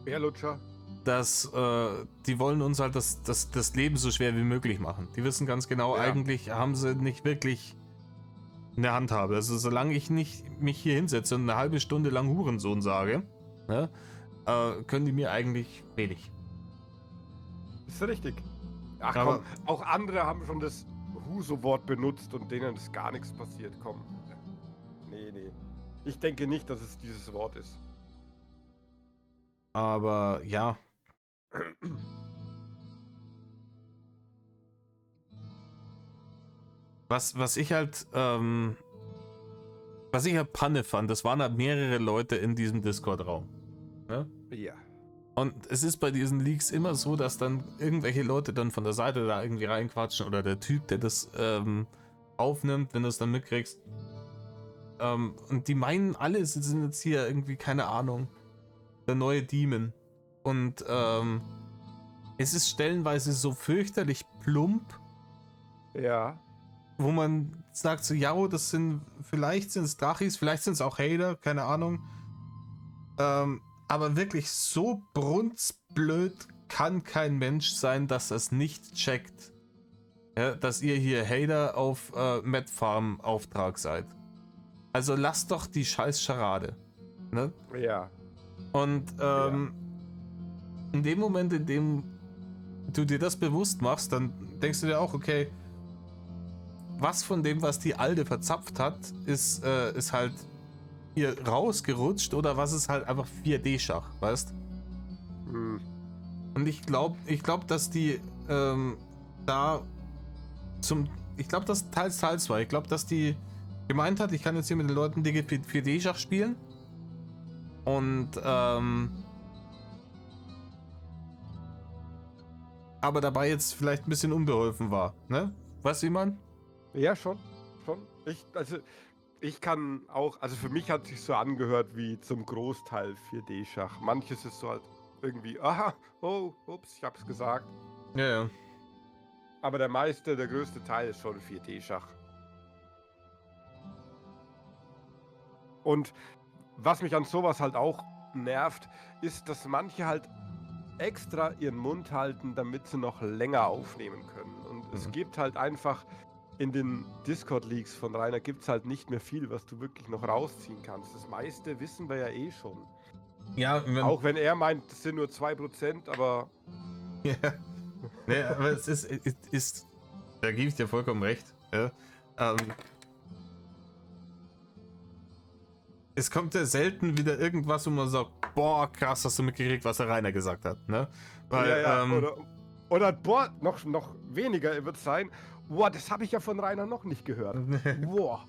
Bärlutscher. Dass die wollen uns halt das Leben so schwer wie möglich machen. Die wissen ganz genau, eigentlich haben sie nicht wirklich eine Handhabe. Also solange ich nicht mich hier hinsetze und eine halbe Stunde lang Hurensohn sage, ne, können die mir eigentlich wenig. Ist richtig. Ach aber komm, auch andere haben schon das Huso-Wort benutzt und denen ist gar nichts passiert. Komm. Nee. Ich denke nicht, dass es dieses Wort ist. Aber ja. Was ich halt Panne fand, das waren halt mehrere Leute in diesem Discord-Raum. Ne? Ja. Und es ist bei diesen Leaks immer so, dass dann irgendwelche Leute dann von der Seite da irgendwie reinquatschen oder der Typ, der das aufnimmt, wenn du es dann mitkriegst. Und die meinen alle, sie sind jetzt hier irgendwie, keine Ahnung, der neue Demon. Und es ist stellenweise so fürchterlich plump. Ja. Wo man sagt so, ja, das sind, vielleicht sind es Drachis, vielleicht sind es auch Hater, keine Ahnung. Aber wirklich so brunzblöd kann kein Mensch sein, dass es nicht checkt. Ja, dass ihr hier Hater auf Matt Farm Auftrag seid. Also lasst doch die scheiß Scharade. Ne? Ja. Und in dem Moment, in dem du dir das bewusst machst, dann denkst du dir auch, okay, was von dem, was die Alte verzapft hat, ist halt hier rausgerutscht oder was ist halt einfach 4D-Schach, weißt? Hm. Und ich glaube, dass die ich glaube, das teils war. Ich glaube, dass die gemeint hat, ich kann jetzt hier mit den Leuten 4D-Schach spielen und aber dabei jetzt vielleicht ein bisschen unbeholfen war, ne? Weißt du, wie man? Ja, schon. Ich kann auch, also für mich hat sich so angehört wie zum Großteil 4D-Schach. Manches ist so halt irgendwie, aha, oh, ups, ich hab's gesagt. Ja, ja. Aber der größte Teil ist schon 4D-Schach. Und was mich an sowas halt auch nervt, ist, dass manche halt extra ihren Mund halten, damit sie noch länger aufnehmen können. Und es gibt halt einfach in den Discord-Leaks von Rainer gibt es halt nicht mehr viel, was du wirklich noch rausziehen kannst. Das meiste wissen wir ja eh schon. Ja, auch wenn er meint, das sind nur 2%, aber... Ja. Nee, aber es ist da gebe ich dir vollkommen recht. Ja. Es kommt ja selten wieder irgendwas, wo man sagt, boah, krass, hast du mitgekriegt, was der Rainer gesagt hat, ne? Weil, ja. Oder boah, noch weniger wird es sein, boah, das habe ich ja von Rainer noch nicht gehört. Boah.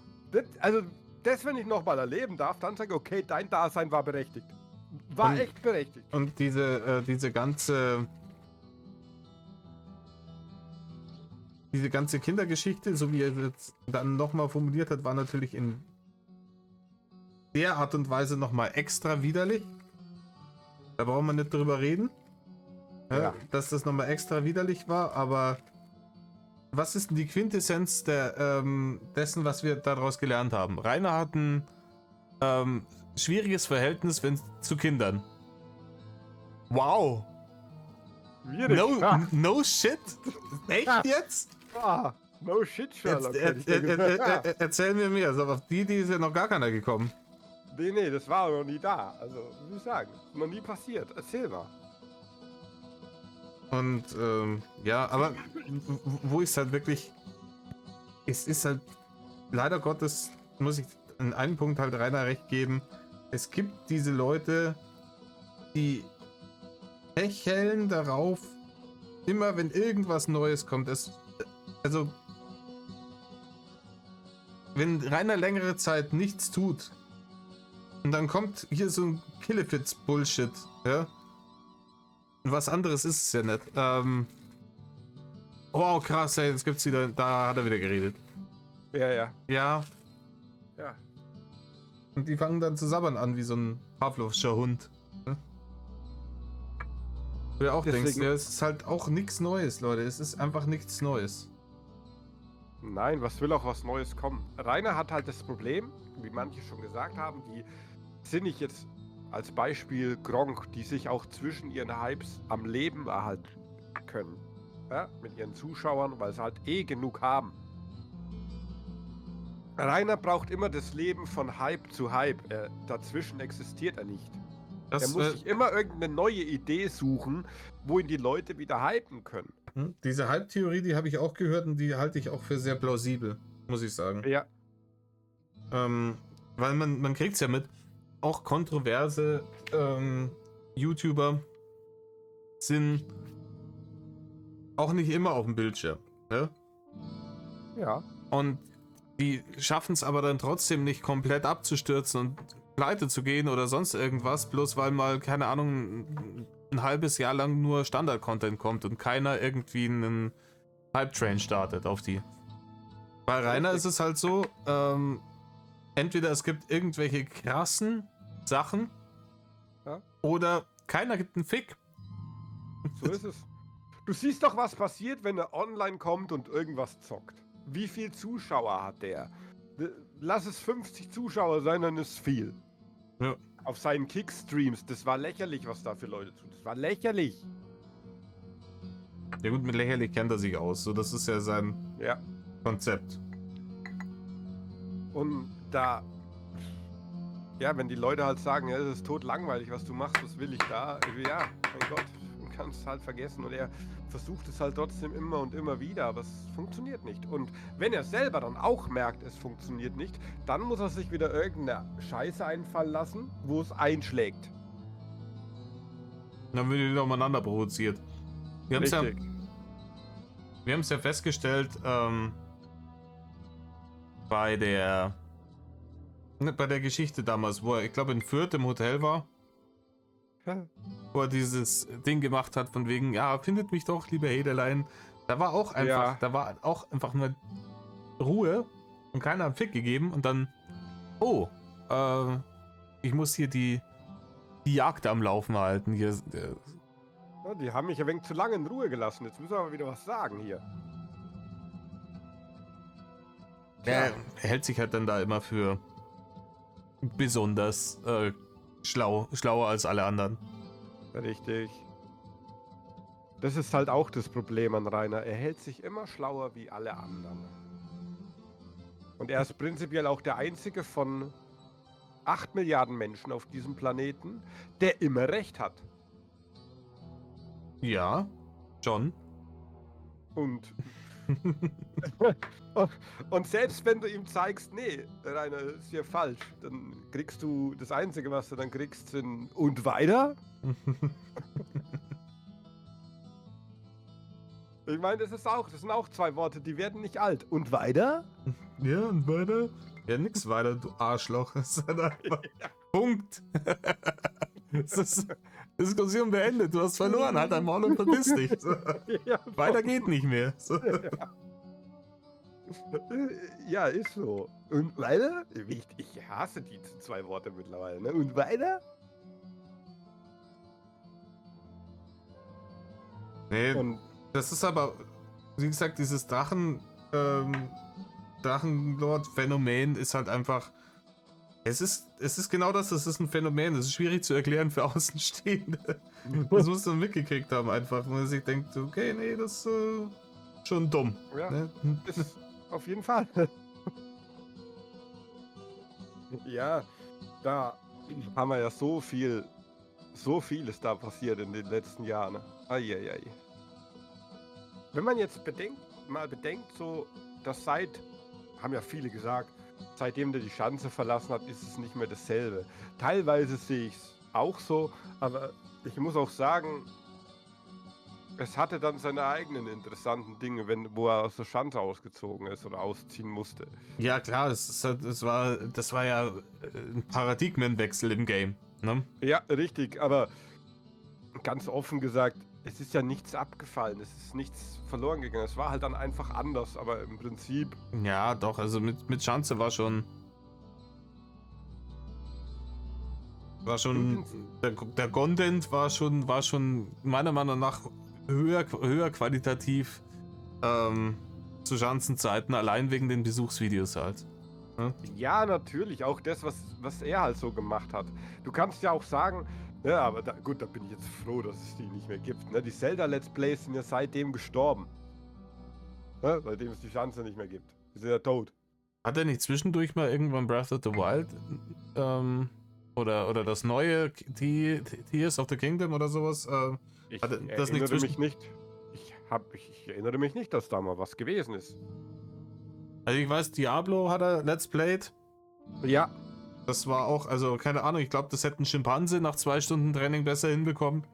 Das, wenn ich noch mal erleben darf, dann sage ich, okay, dein Dasein war berechtigt. War echt berechtigt. Und diese ganze Kindergeschichte, so wie er es dann nochmal formuliert hat, war natürlich in der Art und Weise nochmal extra widerlich. Da brauchen wir nicht drüber reden, ja. Dass das nochmal extra widerlich war, aber was ist denn die Quintessenz dessen, was wir daraus gelernt haben? Rainer hat ein schwieriges Verhältnis zu Kindern. Wow! No shit? Echt jetzt? No shit, Sherlock. Erzähl mir mehr. Also auf die ist ja noch gar keiner gekommen. Nee, das war noch nie da. Also, muss ich sagen, noch nie passiert. Erzähl mal. Und, ja, aber wo ist halt wirklich... Es ist halt... Leider Gottes muss ich in einem Punkt halt Rainer recht geben. Es gibt diese Leute, die hecheln darauf, immer wenn irgendwas Neues kommt. Also, wenn Rainer längere Zeit nichts tut und dann kommt hier so ein Killefits-Bullshit, ja? Und was anderes ist es ja nicht. Oh, krass, ey, jetzt gibt's wieder, da hat er wieder geredet. Ja. Ja. Und die fangen dann zu sabbern an wie so ein Pavlovscher Hund. Du ja auch denkst, ja, es ist halt auch nichts Neues, Leute. Es ist einfach nichts Neues. Nein, was will auch was Neues kommen? Rainer hat halt das Problem, wie manche schon gesagt haben, die sind nicht jetzt als Beispiel Gronkh, die sich auch zwischen ihren Hypes am Leben erhalten können. Ja, mit ihren Zuschauern, weil sie halt eh genug haben. Rainer braucht immer das Leben von Hype zu Hype. Dazwischen existiert er nicht. Er muss sich immer irgendeine neue Idee suchen, wo ihn die Leute wieder hypen können. Diese Hype-Theorie, die habe ich auch gehört und die halte ich auch für sehr plausibel, muss ich sagen. Ja. Weil man kriegt es ja mit, auch kontroverse YouTuber sind auch nicht immer auf dem Bildschirm. Ne? Ja. Und die schaffen es aber dann trotzdem nicht komplett abzustürzen und pleite zu gehen oder sonst irgendwas, bloß weil mal, keine Ahnung, ein halbes Jahr lang nur Standard-Content kommt und keiner irgendwie einen Hype-Train startet auf die. Bei Rainer ist es halt so, entweder es gibt irgendwelche krassen Sachen, ja, oder keiner gibt einen Fick. So ist es. Du siehst doch, was passiert, wenn er online kommt und irgendwas zockt. Wie viel Zuschauer hat der? Lass es 50 Zuschauer sein, dann ist viel. Ja. auf seinen Kickstreams, das war lächerlich, was da für Leute tun. Das war lächerlich. Ja gut, mit lächerlich kennt er sich aus. So, das ist ja sein Ja. Konzept. Und da, ja, wenn die Leute halt sagen, ja, das ist totlangweilig, was du machst, was will ich da? Ja, mein Gott, du kannst es halt vergessen. Und er versucht es halt trotzdem immer und immer wieder, aber es funktioniert nicht. Und wenn er selber dann auch merkt, es funktioniert nicht, dann muss er sich wieder irgendeine Scheiße einfallen lassen, wo es einschlägt. Dann wird die umeinander provoziert. Wir haben es ja festgestellt, bei der Geschichte damals, wo er, ich glaube, in Fürth im Hotel war, wo er dieses Ding gemacht hat, von wegen, ja, findet mich doch, liebe Hederlein. Da war auch einfach nur Ruhe und keiner hat Fick gegeben und dann, oh, ich muss hier die Jagd am Laufen halten. Hier, Ja, die haben mich ein wenig zu lange in Ruhe gelassen. Jetzt müssen wir aber wieder was sagen hier. er hält sich halt dann da immer für besonders schlauer als alle anderen. Richtig. Das ist halt auch das Problem an Rainer. Er hält sich immer schlauer wie alle anderen. Und er ist prinzipiell auch der einzige von 8 Milliarden Menschen auf diesem Planeten, der immer recht hat. Ja, schon. Und, und selbst wenn du ihm zeigst, nee, Rainer, ist hier falsch, dann kriegst du das Einzige, was du dann kriegst, sind und weiter. Ich meine, das sind auch 2 Worte, die werden nicht alt. Und weiter? Ja, und weiter? Ja, nix weiter, du Arschloch. Das ist halt einfach Punkt. Das ist Diskussion beendet. Du hast verloren. Halt dein Maul und verpiss dich. So. Ja, Weiter geht nicht mehr. So. ja, ist so. Und weiter? Ich hasse die 2 Worte mittlerweile. Ne? Und weiter? Nee, Und das ist aber, wie gesagt, dieses Drachenlord-Phänomen ist halt einfach. Es ist genau das, es ist ein Phänomen, es ist schwierig zu erklären für Außenstehende. Das muss man mitgekriegt haben, einfach, wo man sich denkt, okay, nee, das ist schon dumm. ja, Ne? ist auf jeden Fall. Ja, da haben wir ja so viel ist da passiert in den letzten Jahren. Eieiei. Wenn man jetzt bedenkt, so, dass haben ja viele gesagt, seitdem der die Schanze verlassen hat, ist es nicht mehr dasselbe. Teilweise sehe ich es auch so, aber ich muss auch sagen, es hatte dann seine eigenen interessanten Dinge, wo er aus der Schanze ausgezogen ist oder ausziehen musste. Ja, klar, das war ja ein Paradigmenwechsel im Game. Ne? Ja, richtig, aber ganz offen gesagt, es ist ja nichts abgefallen, es ist nichts verloren gegangen. Es war halt dann einfach anders, aber im Prinzip. Ja, doch, also mit Schanze war schon. Der Content war schon meiner Meinung nach höher qualitativ zu Schanzenzeiten, allein wegen den Besuchsvideos halt. Ja, natürlich, auch das, was er halt so gemacht hat. Du kannst ja auch sagen, ja, aber gut, da bin ich jetzt froh, dass es die nicht mehr gibt. Ne? Die Zelda-Let's Plays sind ja seitdem gestorben. Ne? Seitdem es die Schanze nicht mehr gibt. Die sind ja tot. Hat er nicht zwischendurch mal irgendwann Breath of the Wild oder das neue Tears of the Kingdom oder sowas? Ich erinnere mich nicht, dass da mal was gewesen ist. Also ich weiß, Diablo hat er Let's Played. Ja. Das war auch, also keine Ahnung, ich glaube, das hätte ein Schimpanse nach 2 Stunden Training besser hinbekommen.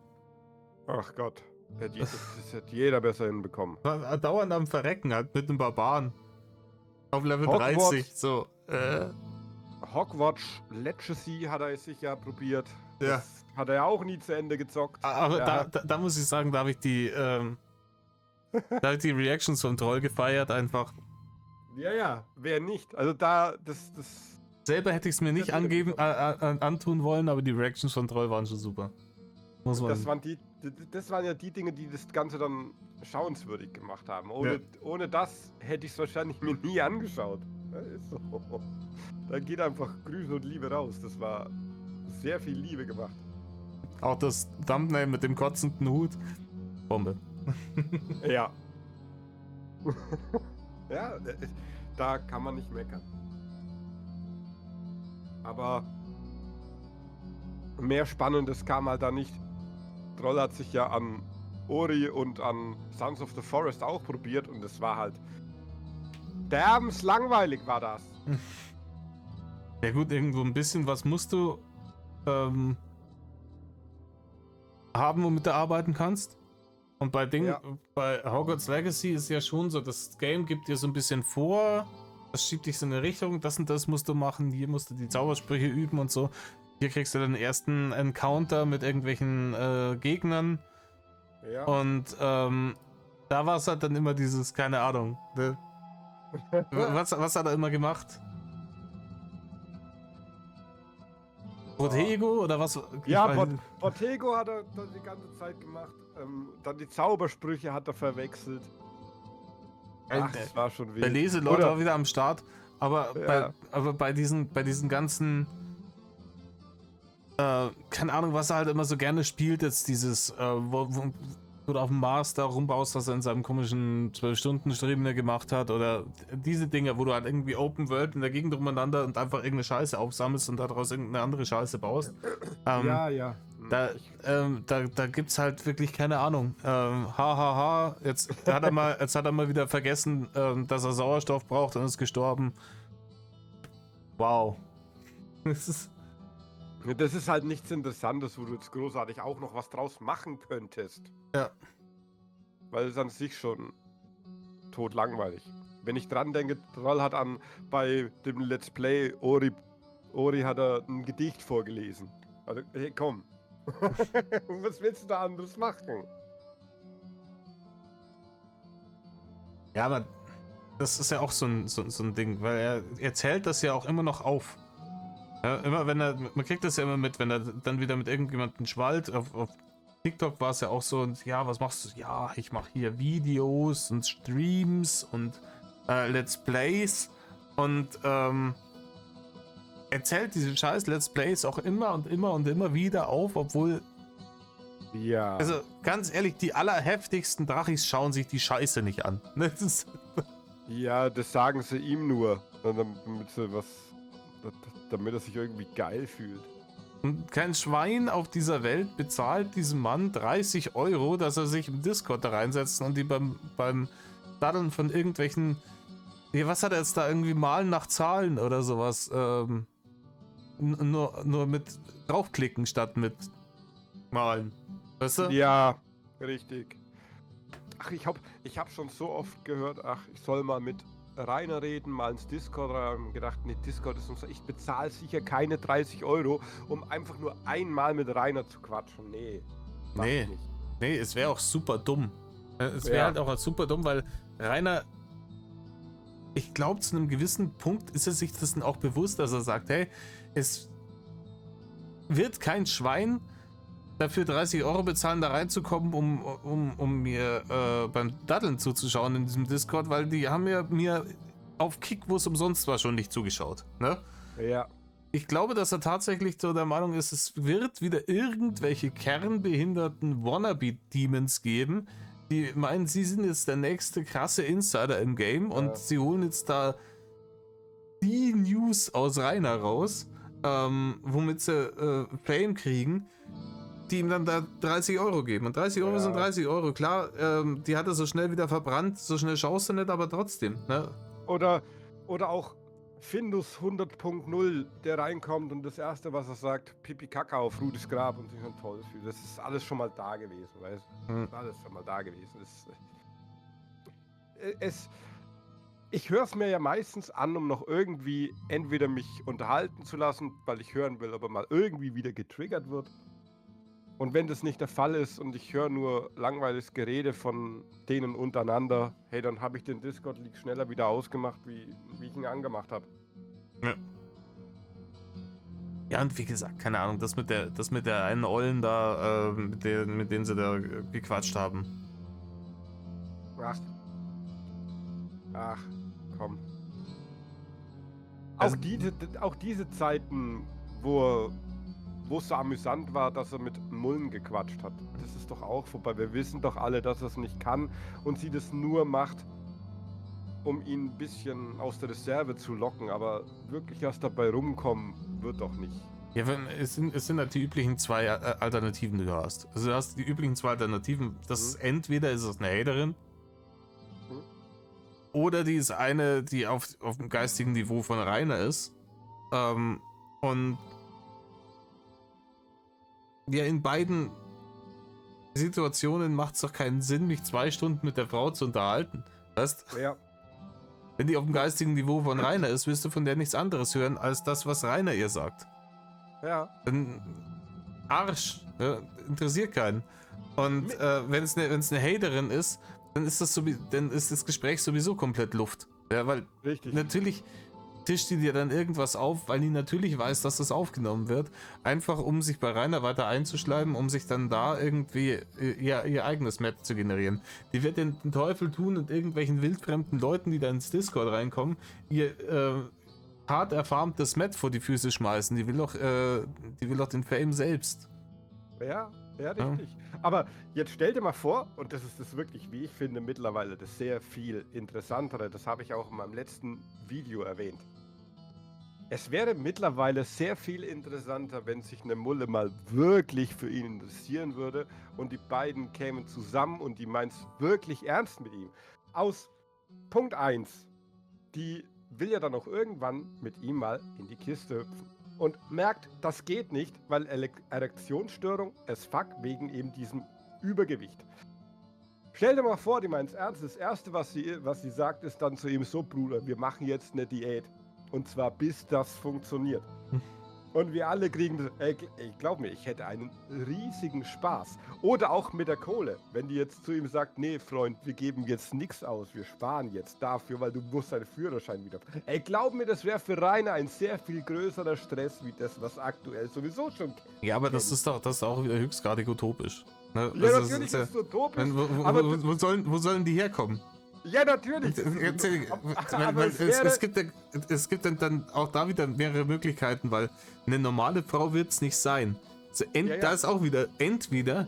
Ach Gott, das hätte jeder besser hinbekommen. War dauernd am Verrecken, halt mit einem Barbaren. Auf Level Hogwarts. 30, so. Hogwarts Legacy hat er sich ja probiert. Ja. Das hat er ja auch nie zu Ende gezockt. Aber Ja. da muss ich sagen, da habe ich die Reactions vom Troll gefeiert, einfach. Ja, wer nicht? Also Selber hätte ich es mir nicht antun wollen, aber die Reactions von Troll waren schon super. das waren ja die Dinge, die das Ganze dann schauenswürdig gemacht haben. Ohne das hätte ich es wahrscheinlich mir nie angeschaut. Ja, ist so. Da geht einfach Grüße und Liebe raus. Das war sehr viel Liebe gemacht. Auch das Thumbnail mit dem kotzenden Hut. Bombe. Ja. Ja, da kann man nicht meckern. Aber mehr Spannendes kam halt da nicht. Troll hat sich ja an Ori und an Sons of the Forest auch probiert und es war halt derbenslangweilig war das. Ja gut, irgendwo ein bisschen was musst du haben, womit du arbeiten kannst. Und bei bei Hogwarts Legacy ist ja schon so, das Game gibt dir so ein bisschen vor, das schiebt dich so in eine Richtung, das und das musst du machen, hier musst du die Zaubersprüche üben und so. Hier kriegst du den ersten Encounter mit irgendwelchen Gegnern. Ja. Und da war es halt dann immer dieses, keine Ahnung, ne? Was hat er immer gemacht? Protego oder was? Ja, Protego hat er die ganze Zeit gemacht. Dann die Zaubersprüche hat er verwechselt. Ach, das war schon wild. Der Leselord war wieder am Start, aber, Ja. bei diesen ganzen keine Ahnung, was er halt immer so gerne spielt, jetzt dieses, wo du auf dem Mars da rumbaust, was er in seinem komischen 12-Stunden-Stream gemacht hat, oder diese Dinge, wo du halt irgendwie Open World in der Gegend umeinander und einfach irgendeine Scheiße aufsammelst und daraus irgendeine andere Scheiße baust. Ja. Da gibt's halt wirklich keine Ahnung. Jetzt hat er mal wieder vergessen, dass er Sauerstoff braucht und ist gestorben. Wow. Das ist halt nichts Interessantes, wo du jetzt großartig auch noch was draus machen könntest. Ja. Weil es an sich schon totlangweilig. Wenn ich dran denke, Troll hat bei dem Let's Play Ori hat er ein Gedicht vorgelesen. Also, hey, komm. Was willst du da anderes machen? Ja, aber das ist ja auch so ein Ding, weil er zählt das ja auch immer noch auf. Ja, immer wenn man kriegt das ja immer mit, wenn er dann wieder mit irgendjemandem schwallt. Auf TikTok war es ja auch so, und ja, was machst du? Ja, ich mache hier Videos und Streams und Let's Plays und er zählt diese scheiß Let's Plays auch immer und immer und immer wieder auf, obwohl, Ja. also ganz ehrlich, die allerheftigsten Drachis schauen sich die Scheiße nicht an. Ja, das sagen sie ihm nur, damit er sich irgendwie geil fühlt. Und kein Schwein auf dieser Welt bezahlt diesem Mann 30 €, dass er sich im Discord da reinsetzt und die beim Daddeln von irgendwelchen. Was hat er jetzt da irgendwie malen nach Zahlen oder sowas? Nur mit draufklicken statt mit malen. Weißt du? Ja, richtig. Ach, ich hab schon so oft gehört, ich soll mal mit Rainer reden, mal ins Discord rein, gedacht, nee, Discord ist uns, ich bezahle sicher keine 30 €, um einfach nur einmal mit Rainer zu quatschen. Nee. mach ich nicht. Nee, es wäre auch super dumm. Es wäre Ja. halt auch super dumm, weil Rainer, ich glaube, zu einem gewissen Punkt ist er sich das dann auch bewusst, dass er sagt, hey, es wird kein Schwein dafür 30 € bezahlen, da reinzukommen, um mir beim Daddeln zuzuschauen in diesem Discord, weil die haben ja mir auf Kick, wo es umsonst war, schon nicht zugeschaut. Ne? Ja. Ich glaube, dass er tatsächlich so der Meinung ist, es wird wieder irgendwelche kernbehinderten Wannabe-Demons geben, die meinen, sie sind jetzt der nächste krasse Insider im Game und sie holen jetzt da die News aus Rainer raus, womit sie Fame kriegen, die ihm dann da 30 € geben. Und 30 € sind 30 €. Klar, die hat er so schnell wieder verbrannt, so schnell schaust du nicht, aber trotzdem. Ne? Oder auch Findus 100.0, der reinkommt und das erste, was er sagt, Pipi Kaka auf Rudis Grab und sich schon toll fühlt. Das ist alles schon mal da gewesen, weißt du? Das ist alles schon mal da gewesen. Ich höre es mir ja meistens an, um noch irgendwie entweder mich unterhalten zu lassen, weil ich hören will, ob er mal irgendwie wieder getriggert wird. Und wenn das nicht der Fall ist und ich höre nur langweiliges Gerede von denen untereinander, hey, dann habe ich den Discord-League schneller wieder ausgemacht, wie ich ihn angemacht habe. Ja. Ja, und wie gesagt, keine Ahnung, das mit der einen Ollen da, mit denen sie da gequatscht haben. Ach, komm. Also- Auch diese Zeiten, wo wo es so amüsant war, dass er mit Mullen gequatscht hat. Das ist doch auch vorbei. Wir wissen doch alle, dass er es nicht kann und sie das nur macht, um ihn ein bisschen aus der Reserve zu locken. Aber wirklich was dabei rumkommen wird doch nicht. Ja, es sind halt die üblichen zwei Alternativen, die du hast. Also du hast die üblichen zwei Alternativen. Das ist entweder ist es eine Haterin oder die ist eine, die auf dem geistigen Niveau von Rainer ist. Und ja, in beiden Situationen macht es doch keinen Sinn, mich 2 Stunden mit der Frau zu unterhalten. Weißt? Ja. Wenn die auf dem geistigen Niveau von Rainer ist, wirst du von der nichts anderes hören, als das, was Rainer ihr sagt. Ja. Dann Arsch, ja, interessiert keinen. Und wenn es eine Haterin ist, dann ist das Gespräch sowieso komplett Luft. Ja, weil Richtig. natürlich tischt die dir dann irgendwas auf, weil die natürlich weiß, dass das aufgenommen wird. Einfach um sich bei Rainer weiter einzuschleimen, um sich dann da irgendwie ihr eigenes Map zu generieren. Die wird den Teufel tun und irgendwelchen wildfremden Leuten, die da ins Discord reinkommen, ihr hart erfarmtes Met vor die Füße schmeißen. Die will doch den Fame selbst. Ja, richtig. Aber jetzt stell dir mal vor, und das ist das wirklich, wie ich finde, mittlerweile das sehr viel interessantere, das habe ich auch in meinem letzten Video erwähnt. Es wäre mittlerweile sehr viel interessanter, wenn sich eine Mulle mal wirklich für ihn interessieren würde und die beiden kämen zusammen und die meint es wirklich ernst mit ihm. Aus Punkt 1, die will ja dann auch irgendwann mit ihm mal in die Kiste hüpfen. Und merkt, das geht nicht, weil Erektionsstörung as fuck wegen eben diesem Übergewicht. Stell dir mal vor, die meint es ernst. Das Erste, was sie sagt, ist dann zu ihm: So, Bruder, wir machen jetzt eine Diät. Und zwar bis das funktioniert. Und wir alle kriegen das. Ey, glaub mir, ich hätte einen riesigen Spaß. Oder auch mit der Kohle. Wenn die jetzt zu ihm sagt: Nee, Freund, wir geben jetzt nichts aus. Wir sparen jetzt dafür, weil du musst deinen Führerschein wieder. Ey, glaub mir, das wäre für Rainer ein sehr viel größerer Stress, wie das, was aktuell sowieso schon. Ja, aber das ist auch wieder höchstgradig utopisch. Ne? Ja, Das natürlich ist es utopisch. Wo sollen die herkommen? Ja, natürlich. Es gibt dann auch da wieder mehrere Möglichkeiten, weil eine normale Frau wird es nicht sein. Da ist auch wieder, entweder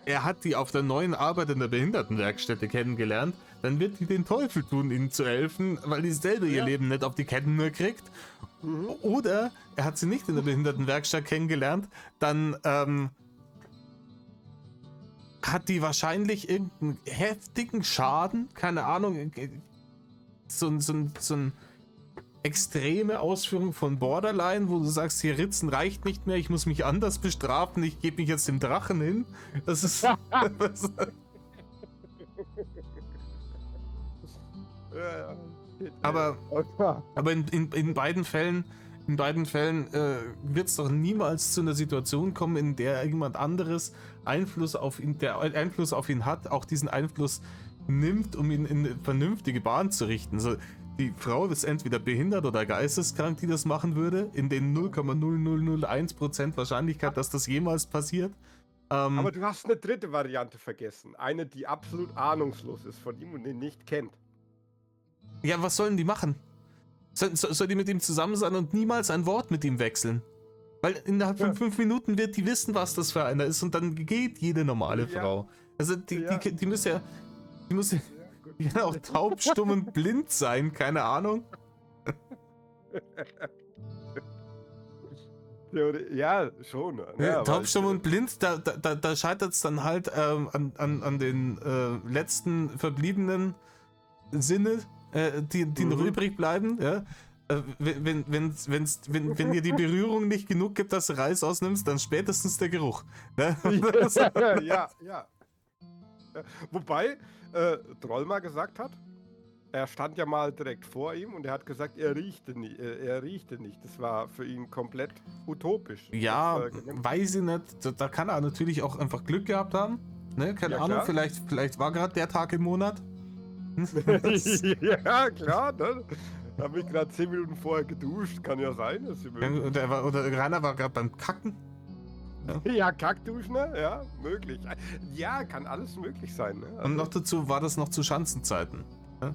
er hat die auf der neuen Arbeit in der Behindertenwerkstätte kennengelernt, dann wird die den Teufel tun, ihnen zu helfen, weil die selber ihr Leben nicht auf die Ketten nur kriegt. Oder er hat sie nicht in der Behindertenwerkstatt kennengelernt, dann hat die wahrscheinlich irgendeinen heftigen Schaden, keine Ahnung, so ein extreme Ausführung von Borderline, wo du sagst, hier Ritzen reicht nicht mehr, ich muss mich anders bestrafen, ich gebe mich jetzt dem Drachen hin. Das ist... aber in beiden Fällen wird es doch niemals zu einer Situation kommen, in der jemand anderes Einfluss auf ihn hat, auch diesen Einfluss nimmt, um ihn in eine vernünftige Bahn zu richten. Also die Frau ist entweder behindert oder geisteskrank, die das machen würde, in den 0,0001% Wahrscheinlichkeit, dass das jemals passiert. Aber du hast eine dritte Variante vergessen. Eine, die absolut ahnungslos ist von ihm und ihn nicht kennt. Ja, was sollen die machen? Soll die mit ihm zusammen sein und niemals ein Wort mit ihm wechseln? Weil innerhalb von 5 Minuten wird die wissen, was das für einer ist und dann geht jede normale Frau. Also die muss ja auch taub, stumm und blind sein, keine Ahnung. Ja, schon. Ja, taub, stumm und blind, da scheitert es dann halt an den letzten verbliebenen Sinne, die noch übrig bleiben, ja. Wenn dir die Berührung nicht genug gibt, dass du Reis ausnimmst, dann spätestens der Geruch. Ne? Ja. Wobei Troll mal gesagt hat, er stand ja mal direkt vor ihm und er hat gesagt, er riechte nicht. Das war für ihn komplett utopisch. Ja, weiß ich nicht. Da kann er natürlich auch einfach Glück gehabt haben. Ne? Keine Ahnung, vielleicht war gerade der Tag im Monat. Ja, klar, ne? Hab mich gerade 10 Minuten vorher geduscht, kann ja sein. Oder Rainer war gerade beim Kacken. Ja, Kackduschen, ne? Ja, möglich. Ja, kann alles möglich sein. Ne? Also, und noch dazu war das noch zu Schanzenzeiten. Ne?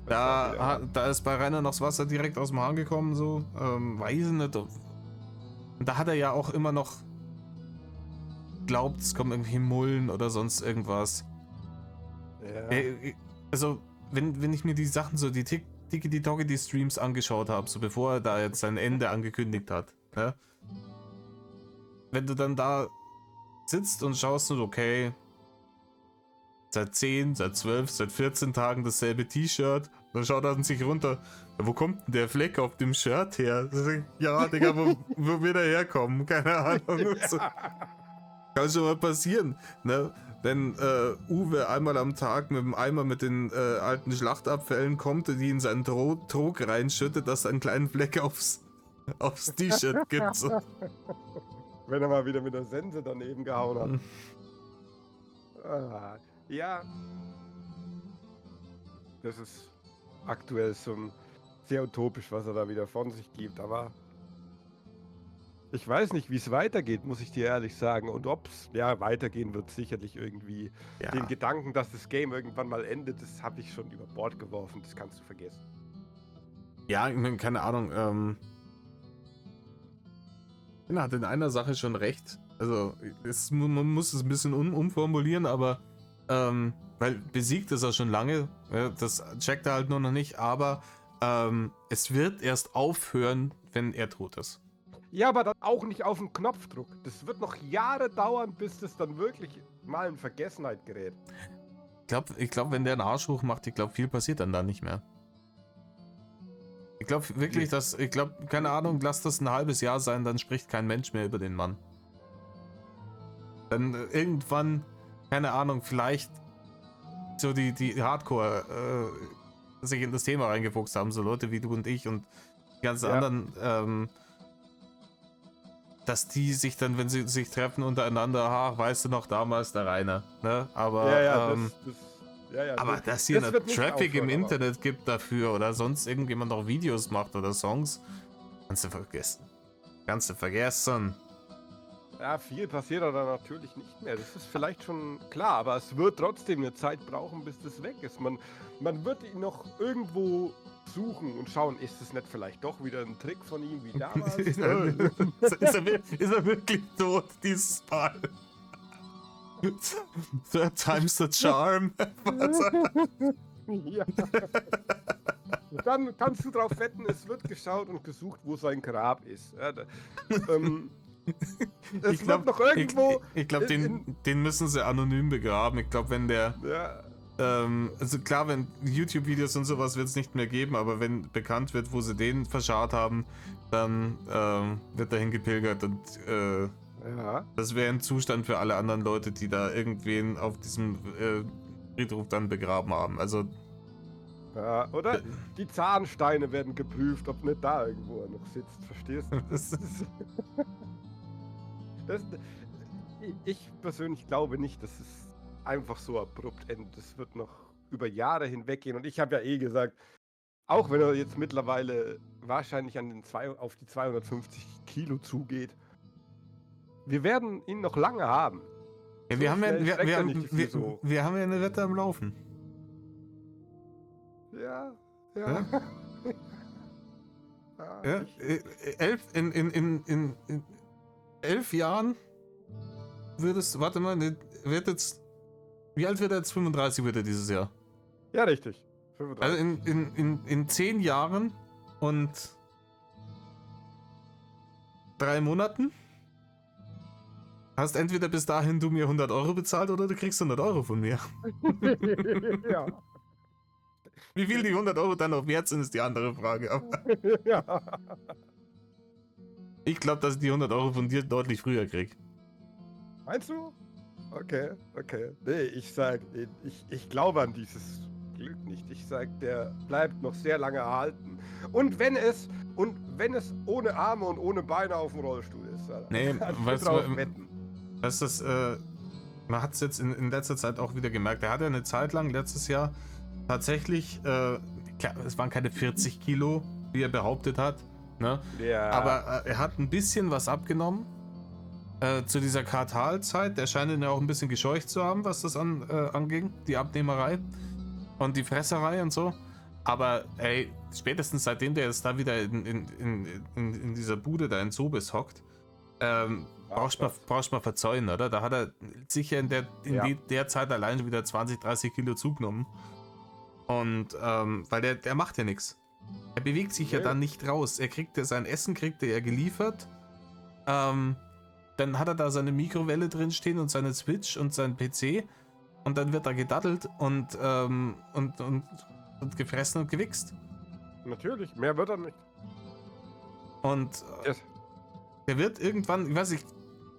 Da ist bei Rainer noch das Wasser direkt aus dem Hahn gekommen, so. Weiß ich nicht. Und da hat er ja auch immer noch glaubt, es kommen irgendwie Mullen oder sonst irgendwas. Ja. Also, wenn ich mir die Sachen so, die Tiki-Toki-Streams angeschaut habe, so bevor er da jetzt sein Ende angekündigt hat, ne? Wenn du dann da sitzt und schaust und okay, seit 10, seit 12, seit 14 Tagen dasselbe T-Shirt, dann schaut er sich runter, ja, wo kommt denn der Fleck auf dem Shirt her? Ja, Digga, wo wird er herkommen? Keine Ahnung. So. Kann schon mal passieren, ne? Wenn Uwe einmal am Tag mit dem Eimer mit den alten Schlachtabfällen kommt und die in seinen Trog reinschüttet, dass er einen kleinen Fleck aufs T-Shirt gibt. So. Wenn er mal wieder mit der Sense daneben gehauen hat. Ja. Das ist aktuell so sehr utopisch, was er da wieder von sich gibt, aber ich weiß nicht, wie es weitergeht, muss ich dir ehrlich sagen. Und ob es weitergehen wird, sicherlich irgendwie. Ja. Den Gedanken, dass das Game irgendwann mal endet, das habe ich schon über Bord geworfen. Das kannst du vergessen. Ja, ich meine, keine Ahnung. Er hat in einer Sache schon recht. Also, man muss es ein bisschen umformulieren, aber weil besiegt ist er schon lange. Das checkt er halt nur noch nicht, aber es wird erst aufhören, wenn er tot ist. Ja, aber dann auch nicht auf den Knopfdruck. Das wird noch Jahre dauern, bis das dann wirklich mal in Vergessenheit gerät. Ich glaube, wenn der einen Arsch hoch macht, viel passiert dann da nicht mehr. Ich glaube wirklich, keine Ahnung, lass das ein halbes Jahr sein, dann spricht kein Mensch mehr über den Mann. Dann irgendwann, keine Ahnung, vielleicht so die Hardcore sich in das Thema reingefuchst haben, so Leute wie du und ich und die ganzen anderen, dass die sich dann, wenn sie sich treffen untereinander, weißt du noch, damals der Rainer, ne? Aber, aber dass hier eine Traffic im Internet gibt dafür oder sonst irgendjemand noch Videos macht oder Songs, kannst du vergessen. Ja, viel passiert da natürlich nicht mehr. Das ist vielleicht schon klar, aber es wird trotzdem eine Zeit brauchen, bis das weg ist. Man wird ihn noch irgendwo suchen und schauen, ist es nicht vielleicht doch wieder ein Trick von ihm wie damals? ist er wirklich tot, dieses Mal? Third time's the charm. Ja. Dann kannst du drauf wetten, es wird geschaut und gesucht, wo sein Grab ist. Ja, ich glaube noch irgendwo. Ich glaube, den müssen sie anonym begraben. Ich glaube, wenn der. Ja. Also klar, wenn YouTube-Videos und sowas wird es nicht mehr geben, aber wenn bekannt wird, wo sie den verscharrt haben, dann wird dahin gepilgert und das wäre ein Zustand für alle anderen Leute, die da irgendwen auf diesem Friedhof dann begraben haben. Also ja, oder die Zahnsteine werden geprüft, ob nicht da irgendwo er noch sitzt, verstehst du? Ich persönlich glaube nicht, dass es einfach so abrupt endet. Das wird noch über Jahre hinweggehen. Und ich habe ja gesagt, auch wenn er jetzt mittlerweile wahrscheinlich auf die 250 Kilo zugeht, wir werden ihn noch lange haben. Ja, wir haben ja eine Wette am Laufen. Ja. Ja, in 11 Jahren wird es, wird jetzt, wie alt wird er jetzt? 35 wird er dieses Jahr. Ja, richtig. 35. Also in 10 Jahren und 3 Monaten hast entweder bis dahin du mir 100 Euro bezahlt oder du kriegst 100 Euro von mir. Ja. Wie viel die 100 Euro dann noch wert sind, ist die andere Frage. Aber ja. Ich glaube, dass ich die 100 Euro von dir deutlich früher krieg. Meinst du? Okay. Nee, ich glaube an dieses Glück nicht. Ich sag, der bleibt noch sehr lange erhalten. Und wenn es ohne Arme und ohne Beine auf dem Rollstuhl ist. Nee, weißt du, man hat es jetzt in letzter Zeit auch wieder gemerkt. Er hatte eine Zeit lang letztes Jahr tatsächlich, es waren keine 40 Kilo, wie er behauptet hat. Ne? Ja. Aber er hat ein bisschen was abgenommen zu dieser Kartalzeit. Der scheint ihn ja auch ein bisschen gescheucht zu haben, was das anging, die Abnehmerei und die Fresserei und so. Aber ey, spätestens seitdem der jetzt da wieder in dieser Bude da in Sobis hockt, brauchst mal verzeihen, oder? Da hat er sicher in der Zeit allein schon wieder 20, 30 Kilo zugenommen. Und weil der macht ja nichts. Er bewegt sich ja dann nicht raus. Sein Essen kriegt er geliefert. Dann hat er da seine Mikrowelle drin stehen und seine Switch und sein PC. Und dann wird da gedaddelt und gefressen und gewichst. Natürlich, mehr wird er nicht. Und der wird irgendwann, ich weiß nicht,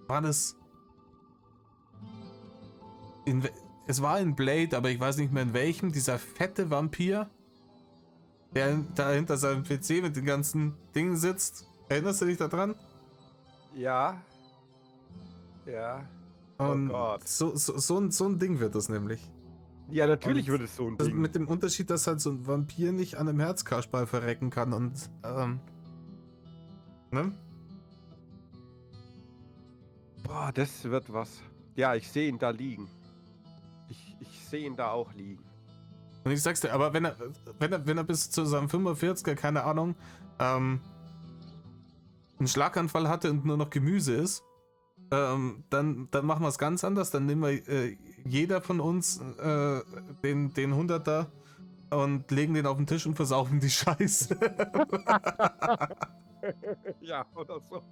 war das... Es war in Blade, aber ich weiß nicht mehr in welchem, dieser fette Vampir, der da hinter seinem PC mit den ganzen Dingen sitzt. Erinnerst du dich daran? Ja. Ja. Und oh Gott. So ein Ding wird das nämlich. Ja, natürlich wird es so ein Ding. Mit dem Unterschied, dass halt so ein Vampir nicht an einem Herzkasperl verrecken kann und ne? Boah, das wird was. Ja, ich sehe ihn da liegen. Ich sehe ihn da auch liegen. Und ich sag's dir, aber wenn er bis zu seinem 45er, keine Ahnung, einen Schlaganfall hatte und nur noch Gemüse ist, dann machen wir es ganz anders. Dann nehmen wir jeder von uns den 100er und legen den auf den Tisch und versaufen die Scheiße. Ja, oder so.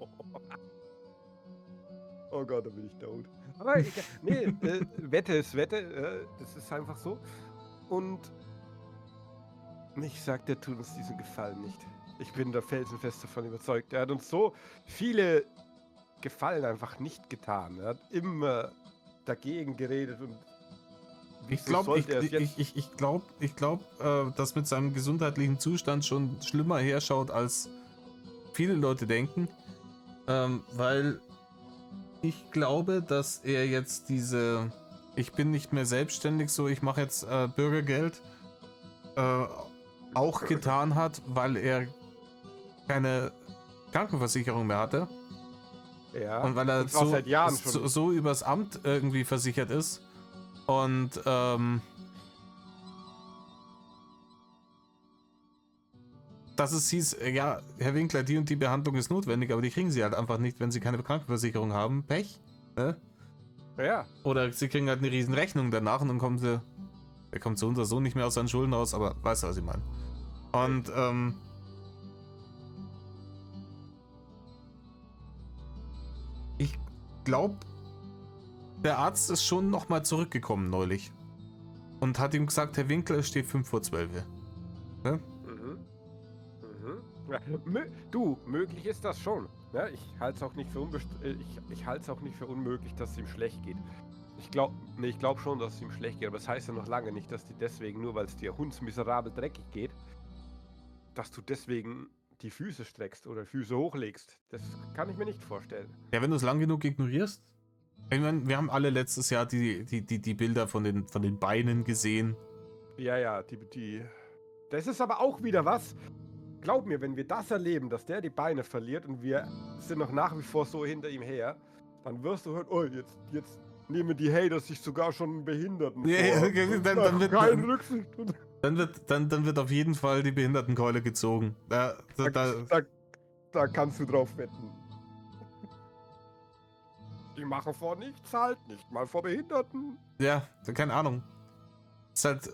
Oh Gott, da bin ich tot. Aber nee, Wette ist Wette. Das ist einfach so. Und ich sag, der tut uns diesen Gefallen nicht. Ich bin da felsenfest davon überzeugt. Er hat uns so viele Gefallen einfach nicht getan. Er hat immer dagegen geredet und ich glaube, dass mit seinem gesundheitlichen Zustand schon schlimmer herschaut, als viele Leute denken. Weil ich glaube, dass er jetzt ich bin nicht mehr selbstständig, so ich mache jetzt Bürgergeld, auch getan hat, weil er keine Krankenversicherung mehr hatte. Ja. Und weil er seit Jahren schon so übers Amt irgendwie versichert ist. Und dass es hieß, ja, Herr Winkler, die und die Behandlung ist notwendig, aber die kriegen sie halt einfach nicht, wenn sie keine Krankenversicherung haben. Pech. Ne? Ja. Oder sie kriegen halt eine riesen Rechnung danach und dann kommt der kommt so unser Sohn nicht mehr aus seinen Schulden raus, aber weißt du, was ich meine. Und ich glaube, der Arzt ist schon nochmal zurückgekommen neulich und hat ihm gesagt, Herr Winkler, es steht 5 vor 12. Ne? Ja, du, möglich ist das schon. Ja, ich halte es auch nicht für unmöglich, dass es ihm schlecht geht. Ich glaube schon, dass es ihm schlecht geht, aber das heißt ja noch lange nicht, dass die deswegen, nur weil es dir hundsmiserabel dreckig geht, dass du deswegen die Füße streckst oder Füße hochlegst. Das kann ich mir nicht vorstellen. Ja, wenn du es lang genug ignorierst. Ich meine, wir haben alle letztes Jahr die Bilder von den Beinen gesehen. Ja, das ist aber auch wieder was. Glaub mir, wenn wir das erleben, dass der die Beine verliert und wir sind noch nach wie vor so hinter ihm her, dann wirst du hören, oh, jetzt nehmen die Haters sich sogar schon einen Behinderten vor. Ja, okay, dann wird auf jeden Fall die Behindertenkeule gezogen. Da kannst du drauf wetten. Die machen vor nichts halt, nicht mal vor Behinderten. Ja, keine Ahnung. Ist halt,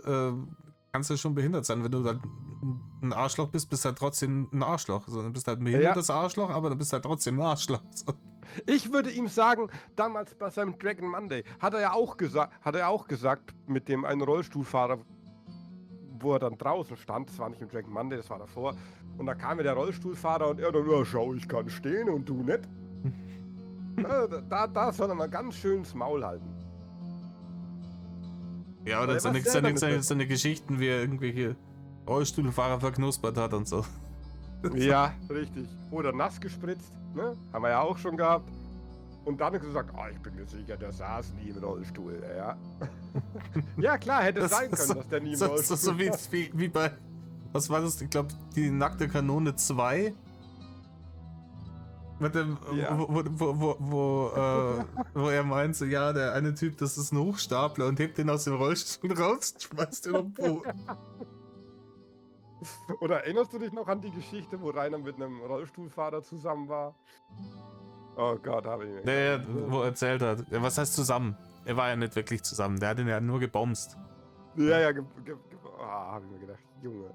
kannst du schon behindert sein, wenn du dann ein Arschloch bist du halt trotzdem ein Arschloch. Also, dann bist du halt ein behindertes Arschloch, aber dann bist du halt trotzdem ein Arschloch. So. Ich würde ihm sagen, damals bei seinem Dragon Monday, hat er auch gesagt, mit dem einen Rollstuhlfahrer, wo er dann draußen stand, das war nicht im Dragon Monday, das war davor, und da kam mir der Rollstuhlfahrer und er dann, ja, schau, ich kann stehen und du nicht. Da soll er mal ganz schön das Maul halten. Ja, oder seine Geschichten, wie er irgendwelche Rollstuhlfahrer verknuspert hat und so. Ja, richtig. Oder nass gespritzt, ne? Haben wir ja auch schon gehabt. Und dann gesagt, ich bin mir sicher, der saß nie im Rollstuhl, ja. Ja, klar, hätte es sein können, dass der nie im Rollstuhl so wie bei, was war das? Ich glaube, die nackte Kanone 2. Mit dem, ja. wo er meint, so, ja, der eine Typ, das ist ein Hochstapler und hebt den aus dem Rollstuhl raus und schmeißt den auf den Boden. Oder erinnerst du dich noch an die Geschichte, wo Rainer mit einem Rollstuhlfahrer zusammen war? Oh Gott, habe ich mir Der, gedacht. wo er erzählt hat. Ja, was heißt zusammen? Er war ja nicht wirklich zusammen. Der hat ihn ja nur gebomst. Ja, ja, habe ich mir gedacht, Junge.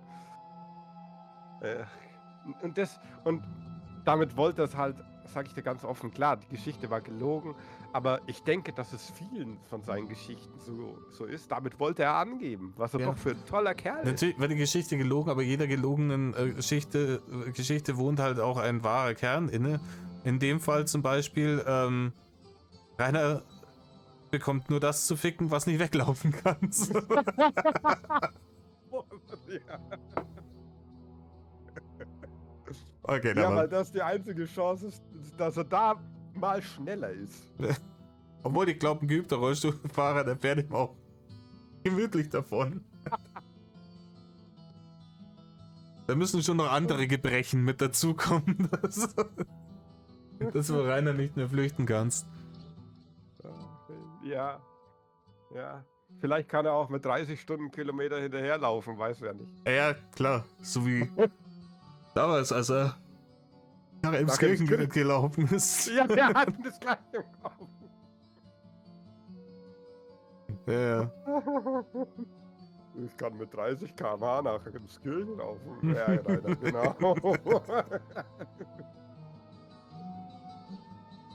Äh, und damit wollte es halt, sage ich dir ganz offen, klar, die Geschichte war gelogen, aber ich denke, dass es vielen von seinen Geschichten so ist. Damit wollte er angeben, was er Ja. doch für ein toller Kerl ist. Natürlich war die Geschichte gelogen, aber jeder gelogenen Geschichte wohnt halt auch ein wahrer Kern inne. In dem Fall zum Beispiel, Rainer bekommt nur das zu ficken, was nicht weglaufen kann. Ja. Okay, Ja, aber weil das die einzige Chance ist, dass er da mal schneller ist. obwohl ich glaube, ein geübter Rollstuhlfahrer, der fährt ihm auch gemütlich davon. Da müssen schon noch andere Gebrechen mit dazukommen, dass du Rainer nicht mehr flüchten kannst. Ja. Ja. Vielleicht kann er auch mit 30 Stundenkilometer hinterherlaufen, weiß er nicht. Ja, klar. So wie damals, als er nach Emskirchen Emskirchen gelaufen ist. Ja, der hat das gleiche im Kopf. Ja. Ich kann mit 30 km/h nach Emskirchen laufen. Ja, Rainer, genau.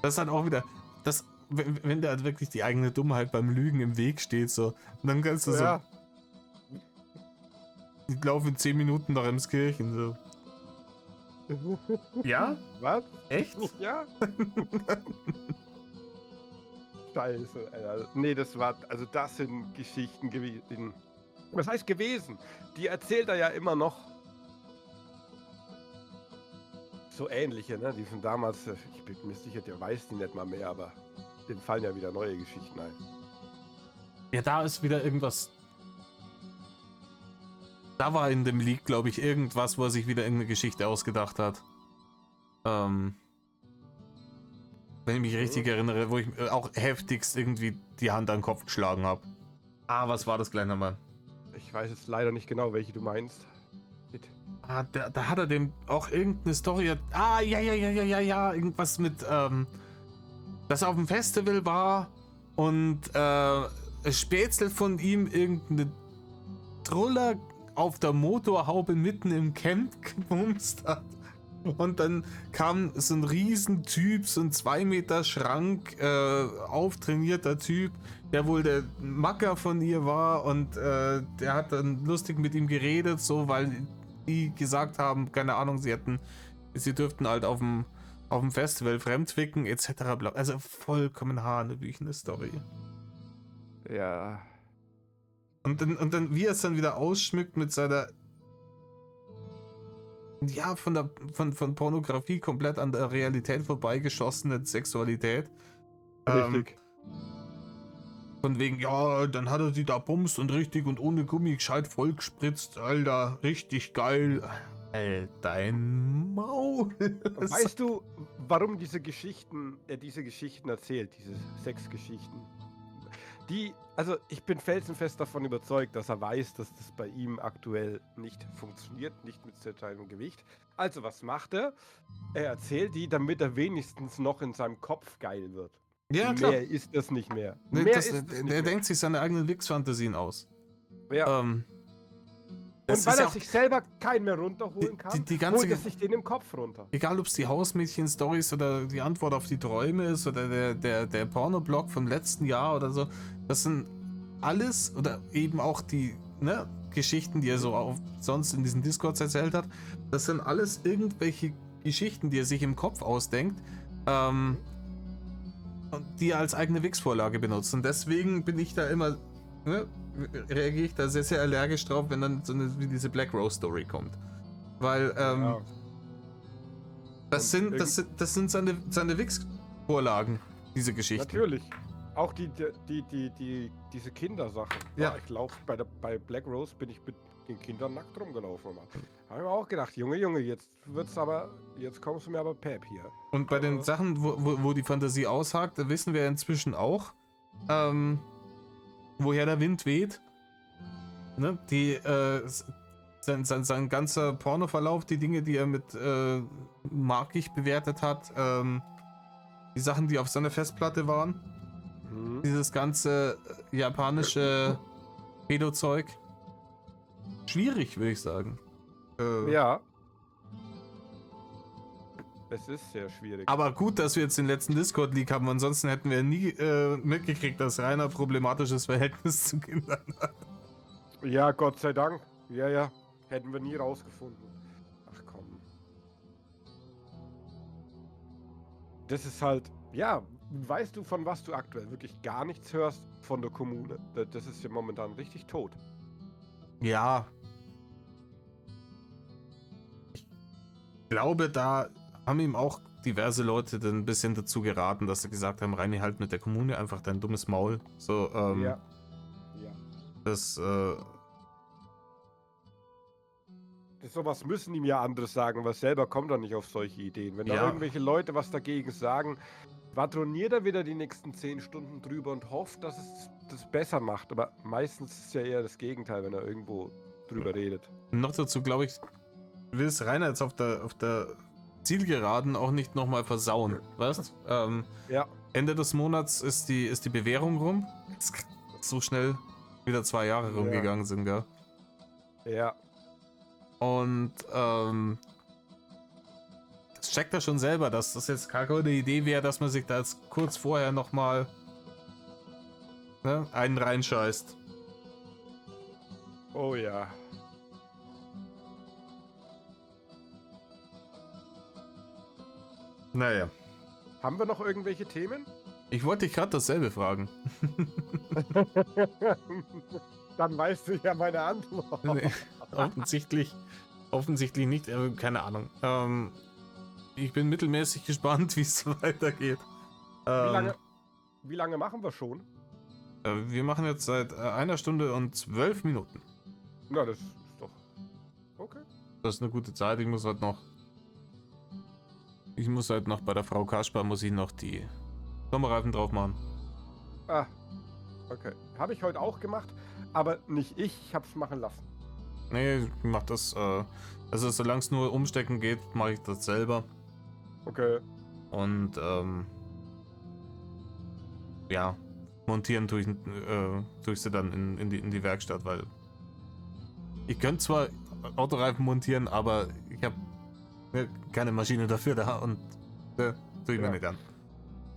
Das ist halt auch wieder, wenn da halt wirklich die eigene Dummheit beim Lügen im Weg steht, so, und dann kannst du Ja. so, ich laufe in 10 Minuten nach Emskirchen, so. Ja? Was? Echt? Ja? Scheiße, Alter. Nee, das sind Geschichten gewesen. Was heißt gewesen? Die erzählt er ja immer noch. So ähnliche, ne? Die sind damals, ich bin mir sicher, der weiß die nicht mal mehr, aber dem fallen ja wieder neue Geschichten ein. Ja, da ist wieder irgendwas. Da war in dem Leak, glaube ich, irgendwas, wo er sich wieder irgendeine Geschichte ausgedacht hat. Wenn ich mich richtig erinnere, wo ich auch heftigst irgendwie die Hand an den Kopf geschlagen habe. Ah, was war das gleich nochmal? Ich weiß jetzt leider nicht genau, welche du meinst. Bitte. Ah, da hat er dem auch irgendeine Story. Ah, ja. Irgendwas mit, dass er auf dem Festival war und Spätzle von ihm irgendeine Truller auf der Motorhaube mitten im Camp gebumst hat. Und dann kam so ein Riesentyp, so ein 2 Meter Schrank, auftrainierter Typ, der wohl der Macker von ihr war, und der hat dann lustig mit ihm geredet, so, weil die gesagt haben, keine Ahnung, sie dürften halt auf dem Festival fremdficken, etc. Also vollkommen hanebüchene Story. Ja. Und dann, wie er es dann wieder ausschmückt mit seiner, ja, von Pornografie komplett an der Realität vorbeigeschossenen Sexualität. Richtig. Von wegen, ja, dann hat er sie da bumst und richtig und ohne Gummi gescheit voll gespritzt, Alter, richtig geil. Alter, dein Maul. Weißt du, warum diese Geschichten erzählt, diese Sexgeschichten? Also ich bin felsenfest davon überzeugt, dass er weiß, dass das bei ihm aktuell nicht funktioniert, nicht mit seinem Gewicht. Also was macht er? Er erzählt die, damit er wenigstens noch in seinem Kopf geil wird. Ja, klar. Mehr ist das nicht mehr. Nee, Mehr ist es er nicht mehr. denkt sich seine eigenen Wix-Fantasien aus. Ja. Das Und weil ist er ja auch, sich selber keinen mehr runterholen kann, die ganze holt er sich den im Kopf runter. egal ob es die Hausmädchen-Stories oder die Antwort auf die Träume ist oder der Pornoblog vom letzten Jahr oder so, das sind alles, oder eben auch die Geschichten, die er so auch sonst in diesen Discords erzählt hat, das sind alles irgendwelche Geschichten, die er sich im Kopf ausdenkt, und die er als eigene Wix-Vorlage benutzt. Und deswegen bin ich da immer, reagiere ich da sehr, sehr allergisch drauf, wenn dann so wie diese Black Rose Story kommt. Weil, Ja. das sind seine Wix-Vorlagen, diese Geschichten. Natürlich. Auch diese Kindersachen. Ja. Ich laufe bei Black Rose, bin ich mit den Kindern nackt rumgelaufen. Habe ich mir auch gedacht, Junge, jetzt kommst du mir aber Pep hier. Und bei den Sachen, wo die Fantasie aushakt, da wissen wir inzwischen auch, woher der Wind weht. Ne? Sein ganzer Pornoverlauf, die Dinge, die er mit markig bewertet hat, die Sachen, die auf seiner Festplatte waren. Dieses ganze japanische Pedo-Zeug. Schwierig, würde ich sagen. Ja. Es ist sehr schwierig. Aber gut, dass wir jetzt den letzten Discord-Leak haben, ansonsten hätten wir nie mitgekriegt, dass Rainer problematisches Verhältnis zu Kindern hat. Ja, Gott sei Dank. Ja, ja. Hätten wir nie rausgefunden. Ach komm. Das ist halt, ja, weißt du, von was du aktuell wirklich gar nichts hörst? Von der Kommune. Das ist ja momentan richtig tot. Ja. Ich glaube, da haben ihm auch diverse Leute dann ein bisschen dazu geraten, dass sie gesagt haben, Reini, halt mit der Kommune einfach dein dummes Maul. So, Ja. das, Sowas müssen ihm ja andere sagen, weil selber kommt er nicht auf solche Ideen. Wenn da Ja. irgendwelche Leute was dagegen sagen, patroniert er wieder die nächsten 10 Stunden drüber und hofft, dass es das besser macht. Aber meistens ist es ja eher das Gegenteil, wenn er irgendwo drüber redet. noch dazu, glaube ich, will es Rainer jetzt auf der Zielgeraden auch nicht nochmal versauen. Weißt? Ja. Ende des Monats ist die Bewährung rum. So schnell wieder 2 Jahre rumgegangen sind, gell? Ja. Und das checkt er schon selber, dass das jetzt gar keine Idee wäre, dass man sich da jetzt kurz vorher nochmal einen reinscheißt. Oh ja. Naja. Haben wir noch irgendwelche Themen? Ich wollte dich gerade dasselbe fragen. Dann weißt du ja meine Antwort. Nee, offensichtlich nicht, keine Ahnung. Ich bin mittelmäßig gespannt, wie es weitergeht. Wie lange machen wir schon? Wir machen jetzt seit 1 Stunde und 12 Minuten. Na, das ist doch okay. Das ist eine gute Zeit. Ich muss halt noch bei der Frau Kaspar muss ich noch die Sommerreifen drauf machen. Ah, okay. Habe ich heute auch gemacht, aber nicht ich habe es machen lassen. Nee, ich mach das, also solange es nur umstecken geht, mache ich das selber. Okay. Und, ja, montieren tue ich sie dann in die Werkstatt, weil ich könnte zwar Autoreifen montieren, aber ich habe keine Maschine dafür da und tue ich mir nicht an.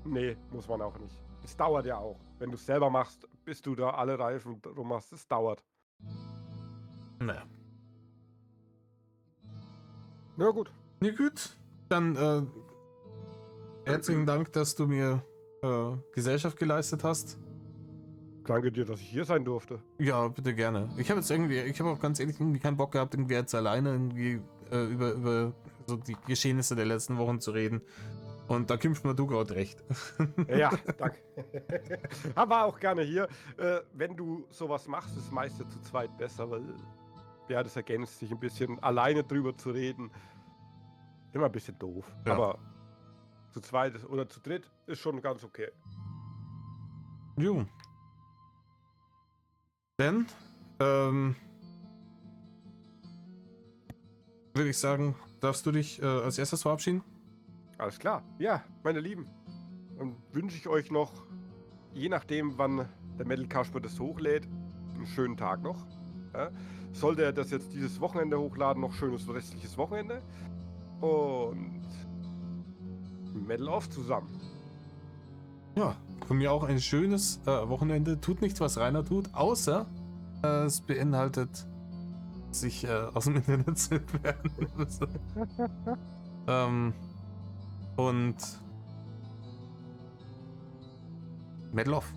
Nee, muss man auch nicht. Es dauert ja auch. Wenn du es selber machst, bis du da alle Reifen drum machst, es dauert. Naja. Na gut. Ja gut, dann herzlichen Dank, dass du mir Gesellschaft geleistet hast. Danke dir, dass ich hier sein durfte. Ja, bitte gerne. Ich habe auch ganz ehrlich irgendwie keinen Bock gehabt, irgendwie jetzt alleine irgendwie über so die Geschehnisse der letzten Wochen zu reden. Und da kämpft mir du gerade recht. Ja, danke. Aber auch gerne hier. Wenn du sowas machst, ist meist zu zweit besser, weil ja, das ergänzt sich ein bisschen. Alleine drüber zu reden, immer ein bisschen doof. Ja. Aber zu zweit oder zu dritt ist schon ganz okay. Jo. Dann würde ich sagen, darfst du dich als erstes verabschieden? Alles klar. Ja, meine Lieben. Dann wünsche ich euch noch, je nachdem, wann der Metal Kasper das hochlädt, einen schönen Tag noch. Ja. Sollte er das jetzt dieses Wochenende hochladen, noch schönes restliches Wochenende. Und Metal Off zusammen. Ja, von mir auch ein schönes Wochenende. Tut nichts, was Rainer tut, außer es beinhaltet, sich aus dem Internet zu entfernen. Und Metal Off.